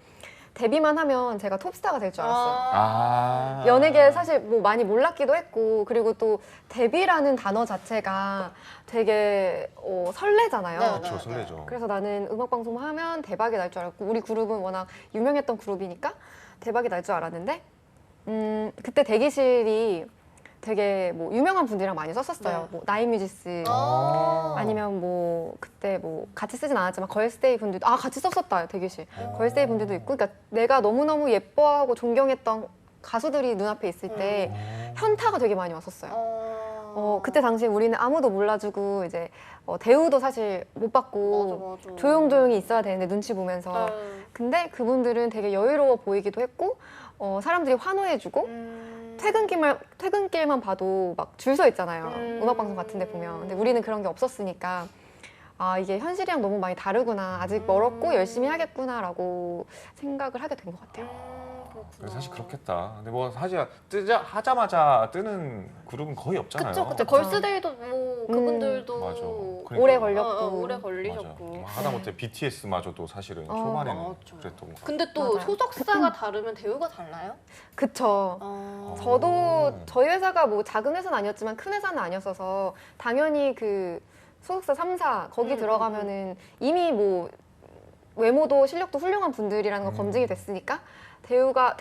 데뷔만 하면 제가 톱스타가 될 줄 알았어요. 연예계에 사실 뭐 많이 몰랐기도 했고, 그리고 또 데뷔라는 단어 자체가 되게 설레잖아요. 네, 그렇죠, 설레죠. 그래서 나는 음악방송 하면 대박이 날 줄 알았고, 우리 그룹은 워낙 유명했던 그룹이니까 대박이 날 줄 알았는데 그때 대기실이 되게 뭐 유명한 분들이랑 많이 썼었어요. 네. 뭐 나인뮤지스 아. 아니면 뭐 그때 뭐 같이 쓰진 않았지만 걸스데이 분들도 같이 썼었다 대기실. 걸스데이 분들도 있고, 그러니까 내가 너무너무 예뻐하고 존경했던 가수들이 눈앞에 있을 때 현타가 되게 많이 왔었어요. 그때 당시에 우리는 아무도 몰라주고 이제 대우도 사실 못 받고 맞아. 조용조용히 있어야 되는데 눈치 보면서 근데 그분들은 되게 여유로워 보이기도 했고 사람들이 환호해주고 퇴근길만 봐도 막 줄 서 있잖아요. 음악방송 같은 데 보면. 근데 우리는 그런 게 없었으니까 아 이게 현실이랑 너무 많이 다르구나. 아직 멀었고 열심히 하겠구나라고 생각을 하게 된 것 같아요. 그렇구나. 사실 그렇겠다. 근데 뭐 사실 하자마자 뜨는 그룹은 거의 없잖아요. 그쵸. 그쵸. 걸스데이도 뭐 그분들도 맞아. 그러니까. 오래 걸렸고. 오래 맞아. 걸리셨고. 하다못해 BTS마저도 사실은 초반에는 맞죠. 그랬던 거. 근데 또 맞아요. 소속사가 다르면 대우가 달라요? 그쵸. 저도 저희 회사가 뭐 작은 회사는 아니었지만 큰 회사는 아니었어서 당연히 그 소속사 3사 거기 들어가면은 이미 뭐 외모도 실력도 훌륭한 분들이라는 거 검증이 됐으니까 대우가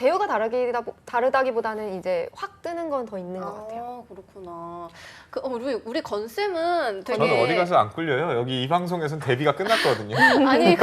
다르다기보다는 이제 확 뜨는 건 더 있는 것 같아요. 그렇구나. 우리 건쌤은 되게 저는 어디 가서 안 끌려요. 여기 이 방송에서는 데뷔가 끝났거든요. 아니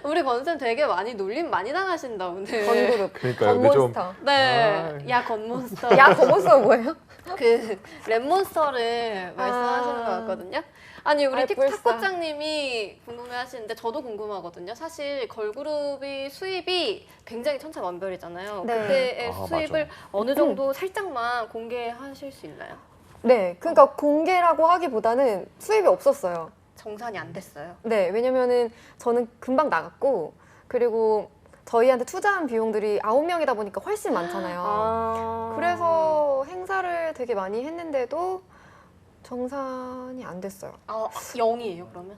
우리 건쌤 되게 많이 놀림 많이 당하신다 오늘. 건그룹, 그러니까요. 근데 좀 건몬스터. 네, 아이. 야 건몬스터. 야, 건몬스터 뭐예요? 그 랩몬스터를 말씀하시는 것 같거든요. 아니 우리 아이, 불쌍. 틱탁고장님이 궁금해하시는데 저도 궁금하거든요. 사실 걸그룹이 수입이 굉장히 천차만별이잖아요. 네. 그때의 아, 수입을 맞아. 어느 정도 살짝만 공개하실 수 있나요? 네, 그러니까 공개라고 하기보다는 수입이 없었어요. 정산이 안 됐어요. 네, 왜냐면은 저는 금방 나갔고 그리고 저희한테 투자한 비용들이 9명이다 보니까 훨씬 많잖아요. 그래서 행사를 되게 많이 했는데도 정산이 안 됐어요. 0이에요 그러면?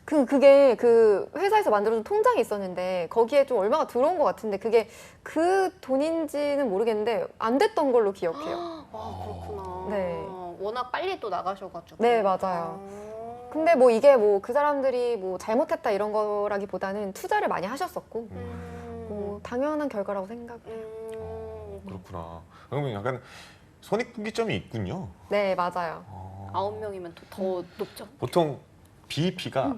그게 그 회사에서 만들어준 통장이 있었는데 거기에 좀 얼마가 들어온 것 같은데 그게 그 돈인지는 모르겠는데 안 됐던 걸로 기억해요. 그렇구나. 네. 워낙 빨리 또 나가셔가지고. 네, 맞아요. 근데 뭐 이게 뭐 그 사람들이 뭐 잘못했다 이런 거라기보다는 투자를 많이 하셨었고 뭐 당연한 결과라고 생각해요. 그렇구나. 그러면 약간 손익분기점이 있군요. 네, 맞아요. 9명이면 더 높죠. 보통 BEP가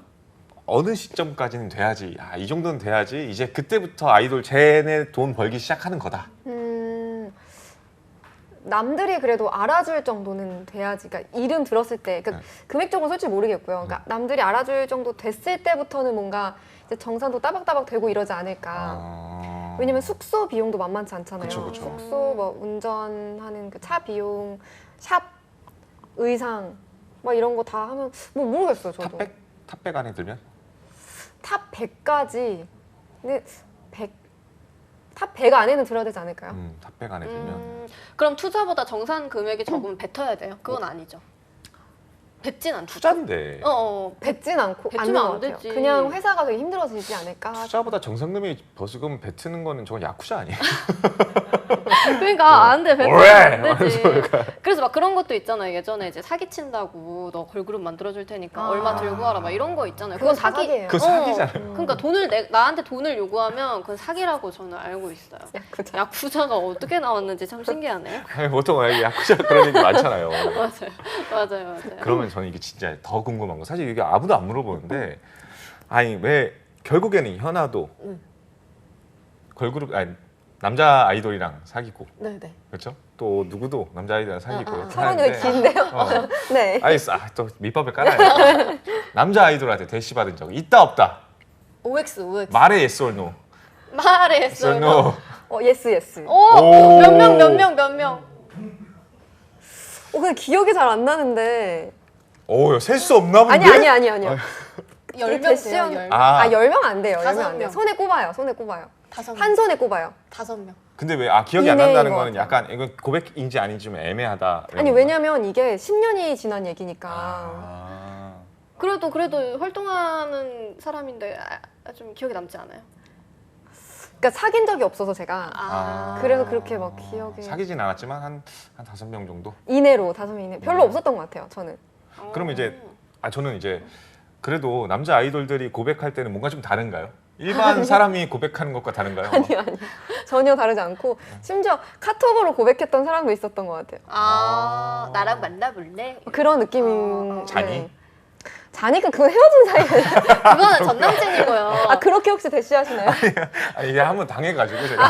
어느 시점까지는 돼야지, 이 정도는 돼야지 이제 그때부터 아이돌 쟤네 돈 벌기 시작하는 거다. 남들이 그래도 알아줄 정도는 돼야지. 그러니까 이름 들었을 때, 그러니까 금액적으로는 솔직히 모르겠고요. 그러니까 남들이 알아줄 정도 됐을 때부터는 뭔가 이제 정산도 따박따박 되고 이러지 않을까. 왜냐면 숙소 비용도 만만치 않잖아요. 그쵸, 그쵸. 숙소, 뭐 운전하는 그 차 비용, 샵, 의상, 막 이런 거 다 하면 뭐 모르겠어요. 저도. 탑백 안에 들면? 탑 100까지. 근데 탑 100 안에는 들어야 되지 않을까요? 탑백 안에 들면. 그럼 투자보다 정산 금액이 적으면 뱉어야 돼요? 그건 아니죠. 뱉진 않죠. 투자인데 뱉진 않고 뱉으면 않는 것 안 같아요. 되지. 그냥 회사가 되게 힘들어지지 않을까. 투자보다 정상금이 버스금 뱉는 거는 저건 야쿠자 아니에요? 그러니까 안 돼. 뱉으면 왜? 안 되지. 그러니까. 그래서 막 그런 것도 있잖아요. 예전에 이제 사기친다고 너 걸그룹 만들어줄 테니까 얼마 들고 와라 막 이런 거 있잖아요. 그건 다 사기. 사기예요. 그거 사기잖아요. 그러니까 나한테 돈을 요구하면 그건 사기라고 저는 알고 있어요. 야쿠자. 야쿠자가 어떻게 나왔는지 참 신기하네요. 아니, 보통 야쿠자 그런 얘기 많잖아요. 맞아요. 그러면 저는 이게 진짜 더 궁금한 거 사실 이게 아무도 안 물어보는데 아니 왜 결국에는 현아도 걸그룹 남자 아이돌이랑 사귀고 네네. 그렇죠? 또 누구도 남자 아이돌이랑 사귀고 이렇게 서론이 왜 하는데 긴데요? 네. 아니 또 밑밥을 깔아요. 남자 아이돌한테 대시 받은 적 있다 없다. OX. 말해 yes or no. 말해 yes or no. 예스. 오. 몇 명. 근데 기억이 잘 안 나는데. 오, 셀 수 없나 본데? 아니요. 10명 대시연- 돼요. 10명. 아, 10명 안 돼요. 10명 안 5명. 돼요. 손에 꼽아요. 5명. 한 손에 꼽아요. 5명. 근데 왜 기억이 안 이내인 난다는 것 거는 같아요. 약간 이건 고백인지 아닌지 좀 애매하다. 이런 아니, 건가? 왜냐면 이게 10년이 지난 얘기니까. 그래도 활동하는 사람인데 좀 기억이 남지 않아요? 그러니까 사귄 적이 없어서 제가. 그래서 그렇게 막 기억에. 사귀진 않았지만 한 5명 정도? 이내로 5명 이내. 별로 없었던 것 같아요, 저는. 그러면 이제 저는 이제 그래도 남자 아이돌들이 고백할 때는 뭔가 좀 다른가요? 일반 사람이 고백하는 것과 다른가요? 아니요. 전혀 다르지 않고 심지어 카톡으로 고백했던 사람도 있었던 것 같아요. 나랑 만나볼래? 그런 느낌인. 잔이? 네. 자니까 그건 헤어진 사이에. 그거는 전 남친이고요. 그렇게 혹시 대시하시나요? 아니, 이게 한번 당해가지고 제가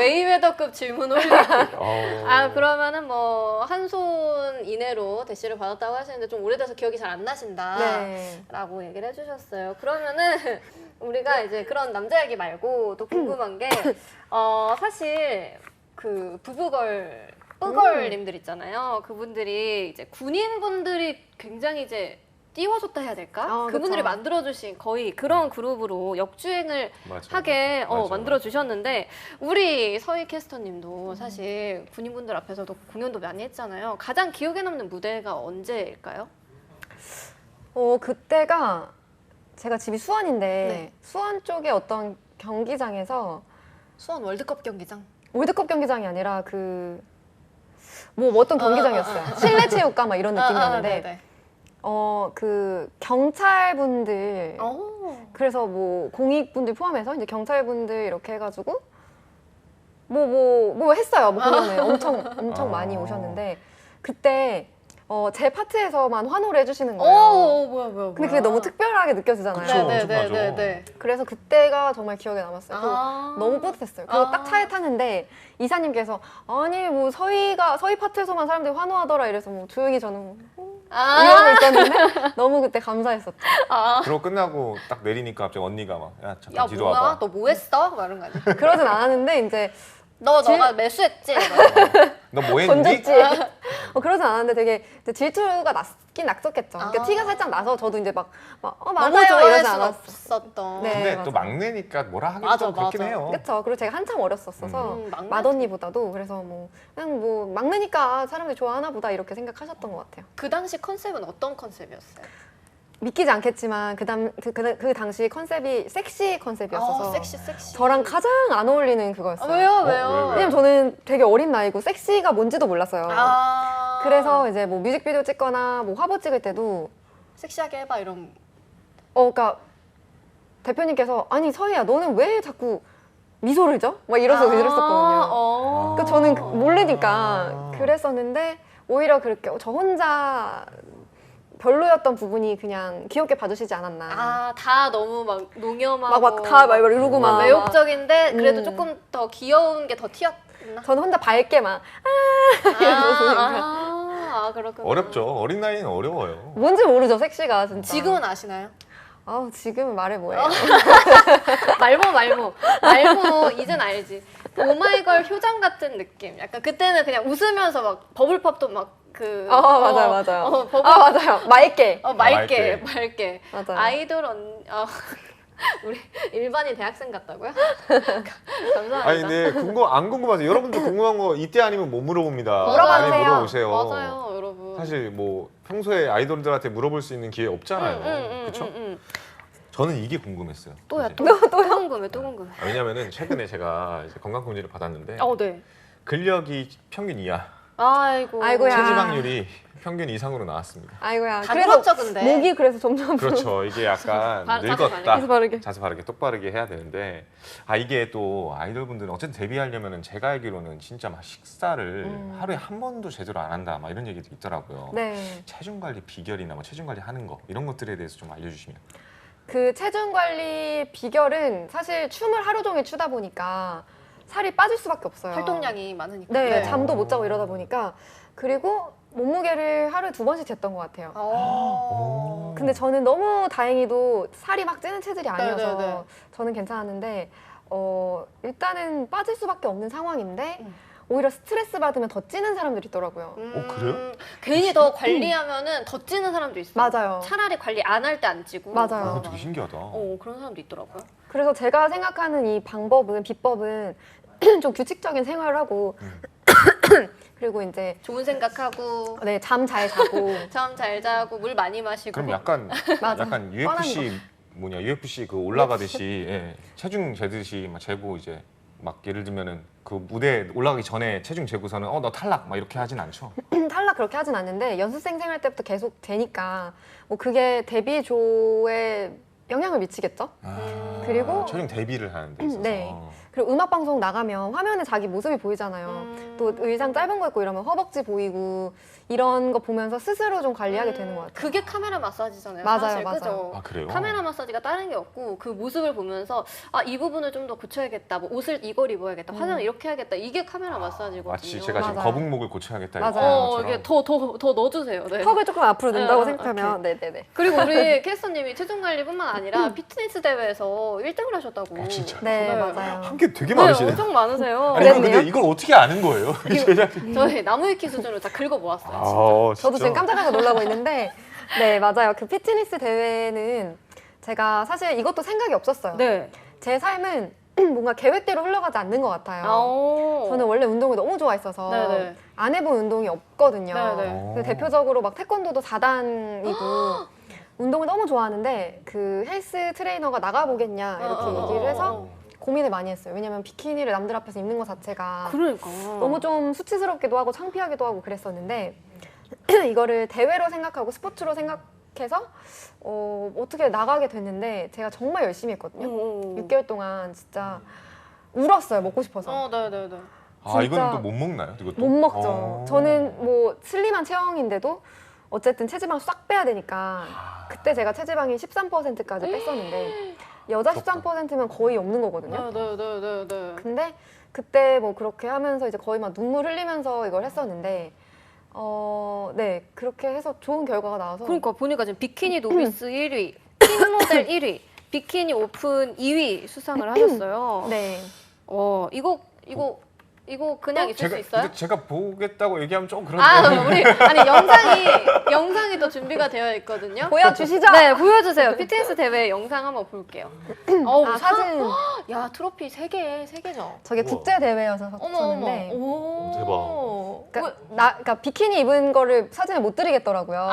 메이웨더급 질문 올리기. 어. 아 그러면은 뭐 한 손 이내로 대시를 받았다고 하시는데 좀 오래돼서 기억이 잘 안 나신다. 네. 라고 얘기를 해주셨어요. 그러면은 우리가 이제 그런 남자 얘기 말고 또 궁금한 게 사실 그 부부걸 뿌걸님들 있잖아요. 그분들이 이제 군인분들이 굉장히 이제 띄워줬다 해야 될까? 아, 그분들이 그쵸. 만들어주신 거의 그런 그룹으로 역주행을 맞아. 하게 맞아, 만들어주셨는데 우리 서희 캐스터님도 사실 군인분들 앞에서도 공연도 많이 했잖아요. 가장 기억에 남는 무대가 언제일까요? 그때가 제가 집이 수원인데 네. 수원 쪽에 어떤 경기장에서 수원 월드컵 경기장. 월드컵 경기장이 아니라 뭐 어떤 경기장이었어요. 실내 체육관 막 이런 느낌이었는데 네네. 그 경찰분들 그래서 뭐 공익분들 포함해서 이제 경찰분들 이렇게 해가지고 뭐 했어요. 뭐 공연을 엄청 많이 오셨는데 그때 제 파트에서만 환호를 해주시는 거예요. 뭐야. 근데 그게 너무 특별하게 느껴지잖아요. 그쵸. 엄청 네네네네. 그래서 그때가 정말 기억에 남았어요. 그리고 아. 너무 뿌듯했어요. 그리고 딱 차에 타는데 이사님께서 아니 뭐 서희 파트에서만 사람들이 환호하더라 이래서 뭐 조용히 저는 이러고 있었는데 너무 그때 감사했었죠. 그러고 끝나고 딱 내리니까 갑자기 언니가 막 야 잠깐 야 뒤로 뭐야? 와봐. 너 뭐 했어? 막 이런 거 아니야? 그러진 않았는데 이제 너가 매수했지? 너 뭐 했니? 건졌지. 그러진 않았는데 되게 이제 질투가 났긴 났었겠죠. 그러니까 아. 티가 살짝 나서 저도 이제 막 너무 맞아요 좋아할 이러지 순 않았어. 없었던. 네. 근데 또 맞아. 막내니까 뭐라 하긴 맞아, 좀 그렇긴 맞아. 해요. 그렇죠. 그리고 제가 한참 어렸었어서 막내. 맏언니보다도 그래서 뭐 그냥 뭐 막내니까 사람들이 좋아하나 보다 이렇게 생각하셨던 것 같아요. 그 당시 컨셉은 어떤 컨셉이었어요? 믿기지 않겠지만 그 당시 컨셉이 섹시 컨셉이었어서 섹시. 저랑 가장 안 어울리는 그거였어요. 왜요? 왜? 왜냐면 저는 되게 어린 나이고 섹시가 뭔지도 몰랐어요. 아. 그래서 이제 뭐 뮤직비디오 찍거나 뭐 화보 찍을 때도 섹시하게 해봐 이런. 그러니까 대표님께서 아니 서희야 너는 왜 자꾸 미소를 져? 막 이랬었거든요. 그 저는 모르니까 그랬었는데 오히려 그렇게 저 혼자 별로였던 부분이 그냥 귀엽게 봐주시지 않았나. 다 너무 막 농염하고 막 다 막 이러고 막 매혹적인데 그래도 음. 조금 더 귀여운 게 더 튀었나? 저는 혼자 밝게 막 그렇군요. 어렵죠. 어린 나이는 어려워요. 뭔지 모르죠 섹시가 진짜. 지금은 아시나요? 지금은 말해 뭐해요. 말모 이젠 알지. 오마이걸 효정 같은 느낌. 약간 그때는 그냥 웃으면서 막 버블팝도 막 맞아요. 버블 맞아요. 맑게. 맑게. 맞아요. 아이돌 우리 일반인 대학생 같다고요? 감사합니다. 아니 근데 안 궁금하세요? 여러분들 궁금한 거 이때 아니면 못 물어봅니다. 물어봐주세요. 많이 물어보세요. 맞아요, 여러분. 사실 뭐 평소에 아이돌들한테 물어볼 수 있는 기회 없잖아요. 그렇죠? 저는 이게 궁금했어요. 또야 사실. 또 궁금해. 왜냐면은 최근에 제가 이제 건강검진을 받았는데 네. 근력이 평균 이하, 아이고야. 체지방률이 평균 이상으로 나왔습니다. 아이고야. 다 그렇죠, 근데. 목이 그래서 점점 그렇죠. 이게 약간 자세 늙었다. 바르게. 자세 바르게 똑바르게 해야 되는데 이게 또 아이돌 분들은 어쨌든 데뷔하려면은 제가 알기로는 진짜 막 식사를 하루에 한 번도 제대로 안 한다 막 이런 얘기도 있더라고요. 네. 체중 관리 비결이나 뭐 체중 관리 하는 거 이런 것들에 대해서 좀 알려주시면. 그 체중 관리 비결은 사실 춤을 하루 종일 추다 보니까 살이 빠질 수밖에 없어요. 활동량이 많으니까. 네, 잠도 못 자고 이러다 보니까 그리고 몸무게를 하루에 2번씩 쟀던 것 같아요. 오. 근데 저는 너무 다행히도 살이 막 찌는 체질이 아니어서 네네네. 저는 괜찮았는데 일단은 빠질 수밖에 없는 상황인데 오히려 스트레스 받으면 더 찌는 사람들이 있더라고요. 그래요? 괜히 더 관리하면은 더 찌는 사람도 있어요. 맞아요. 차라리 관리 안 할 때 안 찌고. 맞아요. 그거 되게 신기하다. 그런 사람도 있더라고요. 그래서 제가 생각하는 이 비법은 좀 규칙적인 생활을 하고 그리고 이제 좋은 생각하고 잠 잘 자고 잠 잘 자고 물 많이 마시고. 그럼 약간 맞아. 약간 뻔한 UFC 그 올라가듯이 예, 체중 재듯이 막 재고 이제 막 예를 들면은 그 무대 올라가기 전에 체중 재고서는 너 탈락 막 이렇게 하진 않죠. 탈락 그렇게 하진 않는데 연습생 생활 때부터 계속 되니까 뭐 그게 데뷔조에 영향을 미치겠죠. 그리고 체중 대비를 하는 데 있어서. 네. 그리고 음악 방송 나가면 화면에 자기 모습이 보이잖아요. 또 의상 짧은 거 입고 이러면 허벅지 보이고 이런 거 보면서 스스로 좀 관리하게 되는 것 같아요. 그게 카메라 마사지잖아요. 맞아요, 사실, 맞아요. 그죠? 아, 그래요? 카메라 마사지가 다른 게 없고 그 모습을 보면서 아, 이 부분을 좀 더 고쳐야겠다. 뭐 옷을 이걸 입어야겠다. 화장을 이렇게 해야겠다. 이게 카메라 마사지거든요. 마치 제가 지금 맞아요. 거북목을 고쳐야겠다 맞아요. 이런 것처럼. 이게 더 넣어주세요. 네. 턱을 조금 앞으로 낸다고 네, 생각하면 네네네. 그리고 우리 캐스터님이 체중 관리뿐만 아니라 피트니스 대회에서 1등을 하셨다고. 진짜요? 네, 네. 맞아요. 한 게 되게 네, 많으시네. 엄청 많으세요. 아니 그럼 그랬네요. 근데 이걸 어떻게 아는 거예요? 제작. 저희 나무위키 수준으로 다 긁어 모았어요. 저도 지금 깜짝깜짝 놀라고 있는데 네 맞아요. 그 피트니스 대회는 제가 사실 이것도 생각이 없었어요. 네. 제 삶은 뭔가 계획대로 흘러가지 않는 것 같아요. 저는 저는 원래 운동을 너무 좋아했어서 네네. 안 해본 운동이 없거든요. 네네. 근데 대표적으로 막 태권도도 4단이고 운동을 너무 좋아하는데 그 헬스 트레이너가 나가보겠냐 이렇게 얘기를 해서 고민을 많이 했어요. 왜냐면 비키니를 남들 앞에서 입는 것 자체가 그러니까 너무 좀 수치스럽기도 하고 창피하기도 하고 그랬었는데 이거를 대회로 생각하고 스포츠로 생각해서 어떻게 나가게 됐는데 제가 정말 열심히 했거든요. 6개월 동안 진짜 울었어요. 먹고 싶어서. 네네네. 아 이건 진짜 또 못 먹나요? 이것도? 못 먹죠. 저는 뭐 슬림한 체형인데도 어쨌든 체지방 싹 빼야 되니까 그때 제가 체지방이 13%까지 뺐었는데 여자 13%면 거의 없는 거거든요. 네네네네. 근데 그때 뭐 그렇게 하면서 이제 거의 막 눈물 흘리면서 이걸 했었는데 네 그렇게 해서 좋은 결과가 나와서 그러니까 보니까 지금 비키니 노비스 1위, 핑 모델 1위, 비키니 오픈 2위 수상을 하셨어요. 네 이거 그냥 있을 수 있어요? 근데 제가 보겠다고 얘기하면 좀 그런데. 아, 우리 아니 영상이 또 준비가 되어 있거든요. 보여주시죠. 네, 보여주세요. 피트니스 대회 영상 한번 볼게요. 사진 야, 트로피 3개죠. 저게 우와. 국제 대회여서 어머, 쳤는데 오. 그러니까 비키니 입은 거를 사진을 못 드리겠더라고요.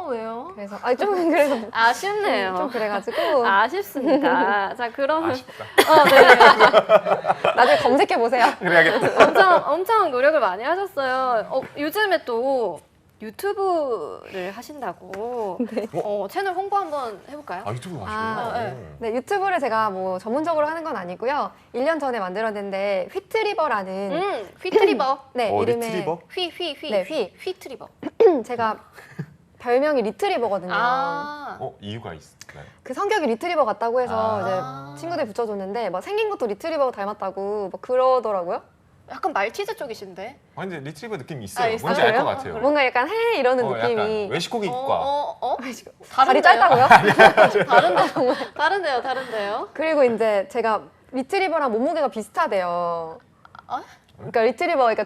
왜요? 그래서 좀 그래서 아쉽네요. 좀 그래가지고 아쉽습니다. 자, 그러면 아쉽다. 네. 나중에 검색해 보세요. 그래야겠다. 엄청 노력을 많이 하셨어요. 요즘에 또 유튜브를 하신다고. 채널 홍보 한번 해볼까요? 아 유튜브 아, 하시구나. 네, 유튜브를 제가 뭐 전문적으로 하는 건 아니고요. 1년 전에 만들었는데 휘트리버라는 휘트리버. 네, 어, 이름의 리트리버? 네, 휘트리버. 제가 별명이 리트리버거든요. 이유가 있나요? 그 성격이 리트리버 같다고 해서 아. 이제 친구들 붙여줬는데 막 생긴 것도 리트리버 닮았다고 막 그러더라고요. 약간 말티즈 쪽이신데? 아 근데 리트리버 느낌이 있어요. 있어요? 뭔지 알 것 그래요? 같아요. 뭔가 약간 해 이러는 약간 느낌이. 외식고기과. 다리 짧다고요? 다른데요? 그리고 이제 제가 리트리버랑 몸무게가 비슷하대요. 그러니까 리트리버 그러니까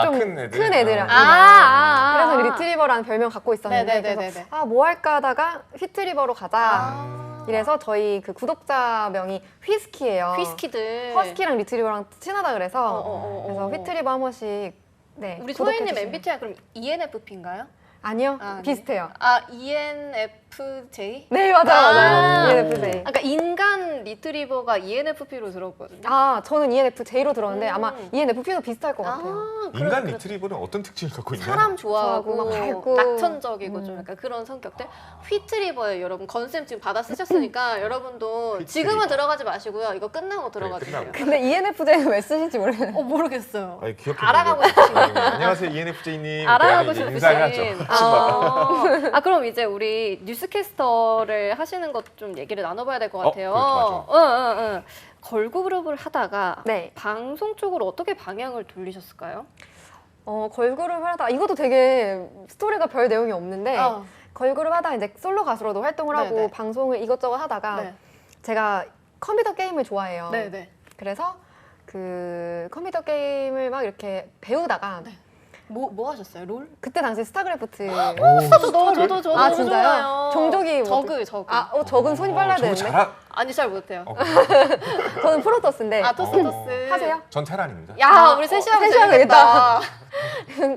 좀 큰 애들. 큰 애들. 그래서 리트리버라는 별명 갖고 있었는데 네네네네. 그래서 뭐 할까 하다가 휘트리버로 가자. 이래서 저희 그 구독자명이 휘스키예요. 휘스키들. 허스키랑 리트리버랑 친하다 그래서 그래서 휘트리버 한 번씩 네. 우리 구독해 소희님 주시면. MBTI 그럼 ENFP인가요? 아니요. 아, 네. 비슷해요. ENFJ? 네, 맞아요. ENFJ. 그러니까 인간 리트리버가 ENFP로 들었거든요. 저는 ENFJ로 들었는데 아마 ENFP도 비슷할 것 같아요. 인간 리트리버는 어떤 특징을 갖고 있나요? 사람 좋아하고 막 밝고. 낙천적이고 좀 약간 그런 성격들. 휘트리버예요, 여러분. 건쌤 지금 받아 쓰셨으니까 여러분도 휘트리버. 지금은 들어가지 마시고요. 이거 끝나고 들어가 주세요. 끝나고. 근데 ENFJ는 왜 쓰실지 모르겠어요. 모르겠어요. 아니, 기억해 알아가고 싶으신 안녕하세요 ENFJ님. 알아가고 인사를 하죠. 싶으신. 그럼 이제 우리 뉴스캐스터를 하시는 것 좀 얘기를 나눠봐야 될 것 같아요. 그렇죠, 걸그룹을 하다가 네. 방송 쪽으로 어떻게 방향을 돌리셨을까요? 걸그룹 하다 이것도 되게 스토리가 별 내용이 없는데 걸그룹 하다 이제 솔로 가수로도 활동을 하고 네네. 방송을 이것저것 하다가 네. 제가 컴퓨터 게임을 좋아해요. 네네. 그래서 그 컴퓨터 게임을 막 이렇게 배우다가 뭐 하셨어요? 롤? 그때 당시 스타크래프트 저도 아, 진짜요? 좋아요. 종족이 뭐 저그. 적은 손이 빨라야 저거 되는데 아니 잘 못해요. 저는 프로토스인데 토스. 하세요? 전 테란입니다. 야, 우리 셋이 하면 셋이 하면 되겠다.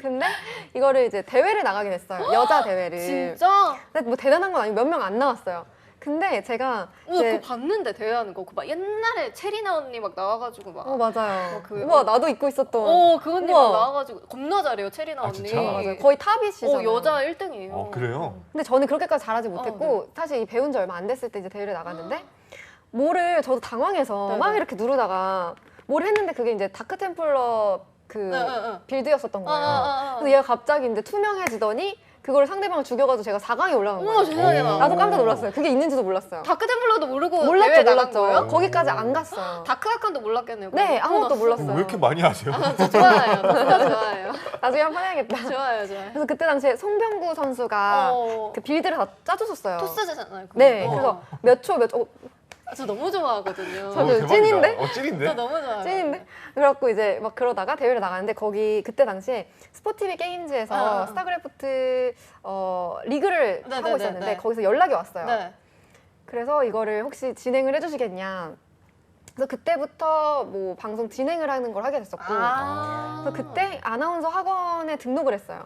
근데 이거를 이제 대회를 나가게 됐어요. 여자 대회를. 진짜? 근데 뭐 대단한 건 아니고 몇 명 안 나왔어요. 근데 제가 그거 봤는데 대회하는 거. 그 막 옛날에 체리나 언니 막 나와가지고 막. 맞아요. 그- 우와 나도 입고 있었던. 그 언니 우와. 막 나와가지고 겁나 잘해요 체리나 언니. 진짜? 맞아요. 거의 탑이시잖아요. 여자 1등이에요. 그래요? 근데 저는 그렇게까지 잘하지 못했고 사실 이 배운 지 얼마 안 됐을 때 이제 대회를 나갔는데 뭐를 저도 당황해서 네네. 막 이렇게 누르다가 뭘 했는데 그게 이제 다크 템플러 그 응. 빌드였었던 거예요. 어. 그래서 얘가 갑자기 이제 투명해지더니 그걸 상대방을 죽여가지고 제가 4강에 올라간 거예요. 어머 세상에. 오. 나도 깜짝 놀랐어요. 그게 있는지도 몰랐어요. 다크템플러도 모르고 대회에 몰랐죠, 나간 몰랐죠. 거예요? 거기까지 안 갔어요. 다크아칸도 몰랐겠네요. 네, 아무것도 나 몰랐어요. 왜 이렇게 많이 하세요? 저 좋아요. 저 진짜 좋아요. 나중에 한번 해야겠다. 좋아요. 그래서 그때 당시에 송병구 선수가 그 빌드를 다 짜주셨어요. 토스잖아요. 그거. 네, 그래서 몇 초, 저 너무 좋아하거든요. 저도 대박이다. 찐인데? 찐인데? 저 너무 좋아요. 찐인데? 그래갖고 이제 막 그러다가 대회를 나가는데 거기 그때 당시에 스포티비 게임즈에서 스타크래프트 리그를 네, 하고 네, 있었는데 네. 거기서 연락이 왔어요. 네. 그래서 이거를 혹시 진행을 해주시겠냐. 그래서 그때부터 뭐 방송 진행을 하는 걸 하게 됐었고 그래서 그때 아나운서 학원에 등록을 했어요.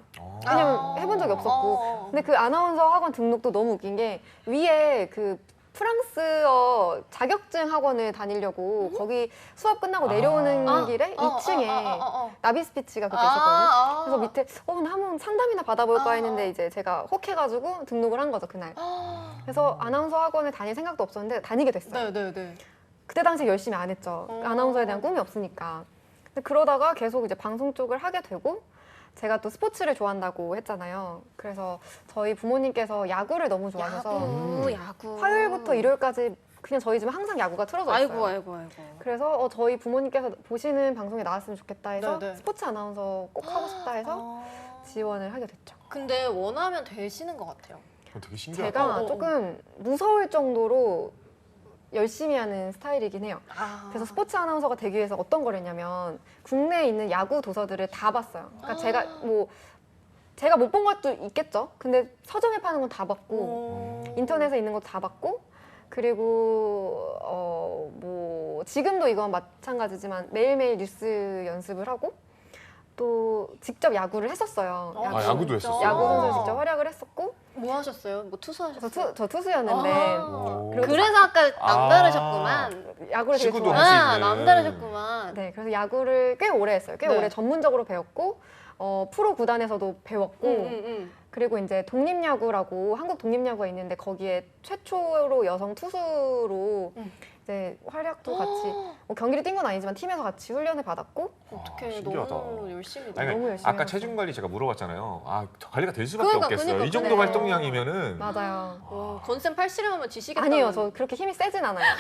왜냐면 해본 적이 없었고 근데 그 아나운서 학원 등록도 너무 웃긴 게 위에 그 프랑스어 자격증 학원을 다니려고 거기 수업 끝나고 내려오는 길에 2층에 나비 스피치가 그때 있었거든요. 그래서 밑에 근데 한번 상담이나 받아볼까 했는데 이제 제가 혹해가지고 등록을 한 거죠 그날. 그래서 아나운서 학원을 다닐 생각도 없었는데 다니게 됐어요. 네. 그때 당시 열심히 안 했죠. 아나운서에 대한 꿈이 없으니까. 근데 그러다가 계속 이제 방송 쪽을 하게 되고 제가 또 스포츠를 좋아한다고 했잖아요. 그래서 저희 부모님께서 야구를 너무 좋아하셔서 야구. 화요일부터 일요일까지 그냥 저희 집은 항상 야구가 틀어져 있어요. 아이고. 그래서 저희 부모님께서 보시는 방송에 나왔으면 좋겠다 해서 네. 스포츠 아나운서 꼭 하고 싶다 해서 지원을 하게 됐죠. 근데 원하면 되시는 것 같아요. 되게 신기하다. 제가 조금 무서울 정도로 열심히 하는 스타일이긴 해요. 그래서 스포츠 아나운서가 되기 위해서 어떤 걸 했냐면 국내에 있는 야구 도서들을 다 봤어요. 그러니까 제가 못 본 것도 있겠죠. 근데 서점에 파는 건 다 봤고 인터넷에 있는 것도 다 봤고 그리고 뭐 지금도 이건 마찬가지지만 매일매일 뉴스 연습을 하고 또 직접 야구를 했었어요. 야구도 했었어요? 야구 선수 직접 활약을 했었고 뭐 하셨어요? 뭐 투수하셨어요? 저 투수였는데 그리고 그래서 아까 남다르셨구만. 야구를 되게 시구도 좋아해요. 할 수 있는. 남다르셨구만. 네, 그래서 야구를 꽤 오래 했어요. 꽤 네. 오래 전문적으로 배웠고 프로 구단에서도 배웠고 그리고 이제 독립야구라고 한국 독립야구가 있는데 거기에 최초로 여성 투수로 이제 활약도 같이 뭐 경기를 뛴 건 아니지만 팀에서 같이 훈련을 받았고 어떻게 신기하다. 너무 열심히. 아니, 너무 열심히 아까 해봤어요. 체중 관리 제가 물어봤잖아요. 관리가 될 수밖에 그러니까, 없겠어요. 그러니까, 이 정도 네. 활동량이면은 맞아요. 건쌤 팔씨름하면 지시겠다. 아니요, 저 그렇게 힘이 세진 않아요.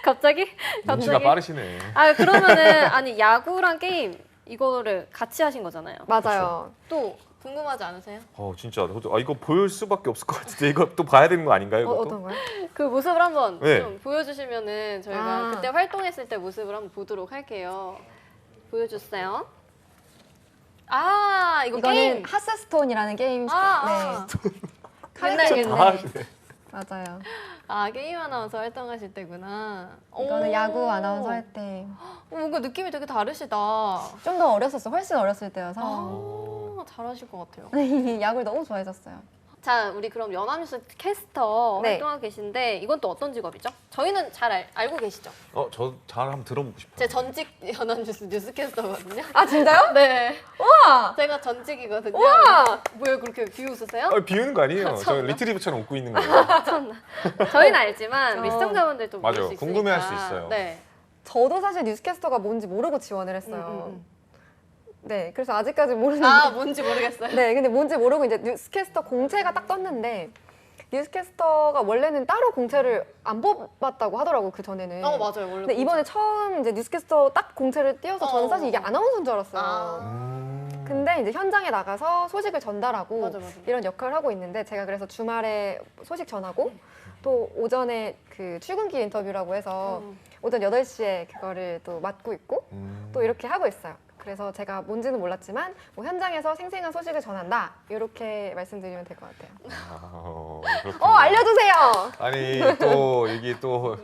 갑자기? 눈치가 빠르시네. 그러면은 아니 야구랑 게임 이거를 같이 하신 거잖아요. 맞아요. 또 궁금하지 않으세요? 진짜 이거 보일 수밖에 없을 것 같은데 이거 또 봐야 되는 거 아닌가요? 이것도? 어떤 거요? 그 모습을 한번 네. 좀 보여주시면은 저희가 그때 활동했을 때 모습을 한번 보도록 할게요. 보여주세요. 이거 이거는 게임. 하스스톤이라는 게임. 아. 카레 옛날, 게임인데. 네. 맞아요. 게임 아나운서 활동하실 때구나. 이거는 오. 야구 아나운서 할 때. 뭔가 느낌이 되게 다르시다. 좀 더 어렸었어요. 훨씬 어렸을 때여서. 잘하실 것 같아요. 야구를 너무 좋아했었어요. 자, 우리 그럼 연합뉴스 캐스터 네. 활동하고 계신데 이건 또 어떤 직업이죠? 저희는 잘 알고 계시죠? 저 잘 한번 들어보고 싶어요. 제 전직 연합뉴스 뉴스캐스터거든요. 아 진짜요? 네, 와! 제가 전직이거든요. 우와! 왜 그렇게 비웃으세요? 비우는 거 아니에요. 저 참나. 리트리버처럼 웃고 있는 거예요. 저희는 알지만 우리 저- 시청자분들도 모를 맞아요. 수 있으니까. 궁금해할 수 있어요. 네. 저도 사실 뉴스캐스터가 뭔지 모르고 지원을 했어요. 네, 그래서 아직까지 모르는데. 뭔지 모르겠어요. 네, 근데 뭔지 모르고 이제 뉴스캐스터 공채가 딱 떴는데 뉴스캐스터가 원래는 따로 공채를 안 뽑았다고 하더라고요, 그 전에는. 맞아요. 원래. 근데 이번에 처음 이제 뉴스캐스터 딱 공채를 띄워서 저는 사실 이게 아나운서인 줄 알았어요. 근데 이제 현장에 나가서 소식을 전달하고 맞아. 이런 역할을 하고 있는데 제가 그래서 주말에 소식 전하고 또 오전에 그 출근길 인터뷰라고 해서 오전 8시에 그거를 또 맡고 있고 또 이렇게 하고 있어요. 그래서 제가 뭔지는 몰랐지만 뭐 현장에서 생생한 소식을 전한다 이렇게 말씀드리면 될 것 같아요. 그렇군요. 알려주세요. 아니 또 이게 또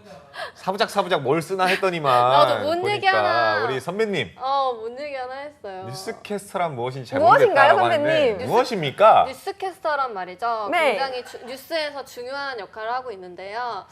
사부작 뭘 쓰나 했더니만 나도 뭔 보니까 얘기 하나. 우리 선배님 뭔 얘기 하나 했어요. 뉴스캐스터란 무엇인지 잘 무엇인가요, 모르겠다라고 하는데 선배님? 무엇입니까? 뉴스캐스터란 말이죠. 네. 굉장히 뉴스에서 중요한 역할을 하고 있는데요.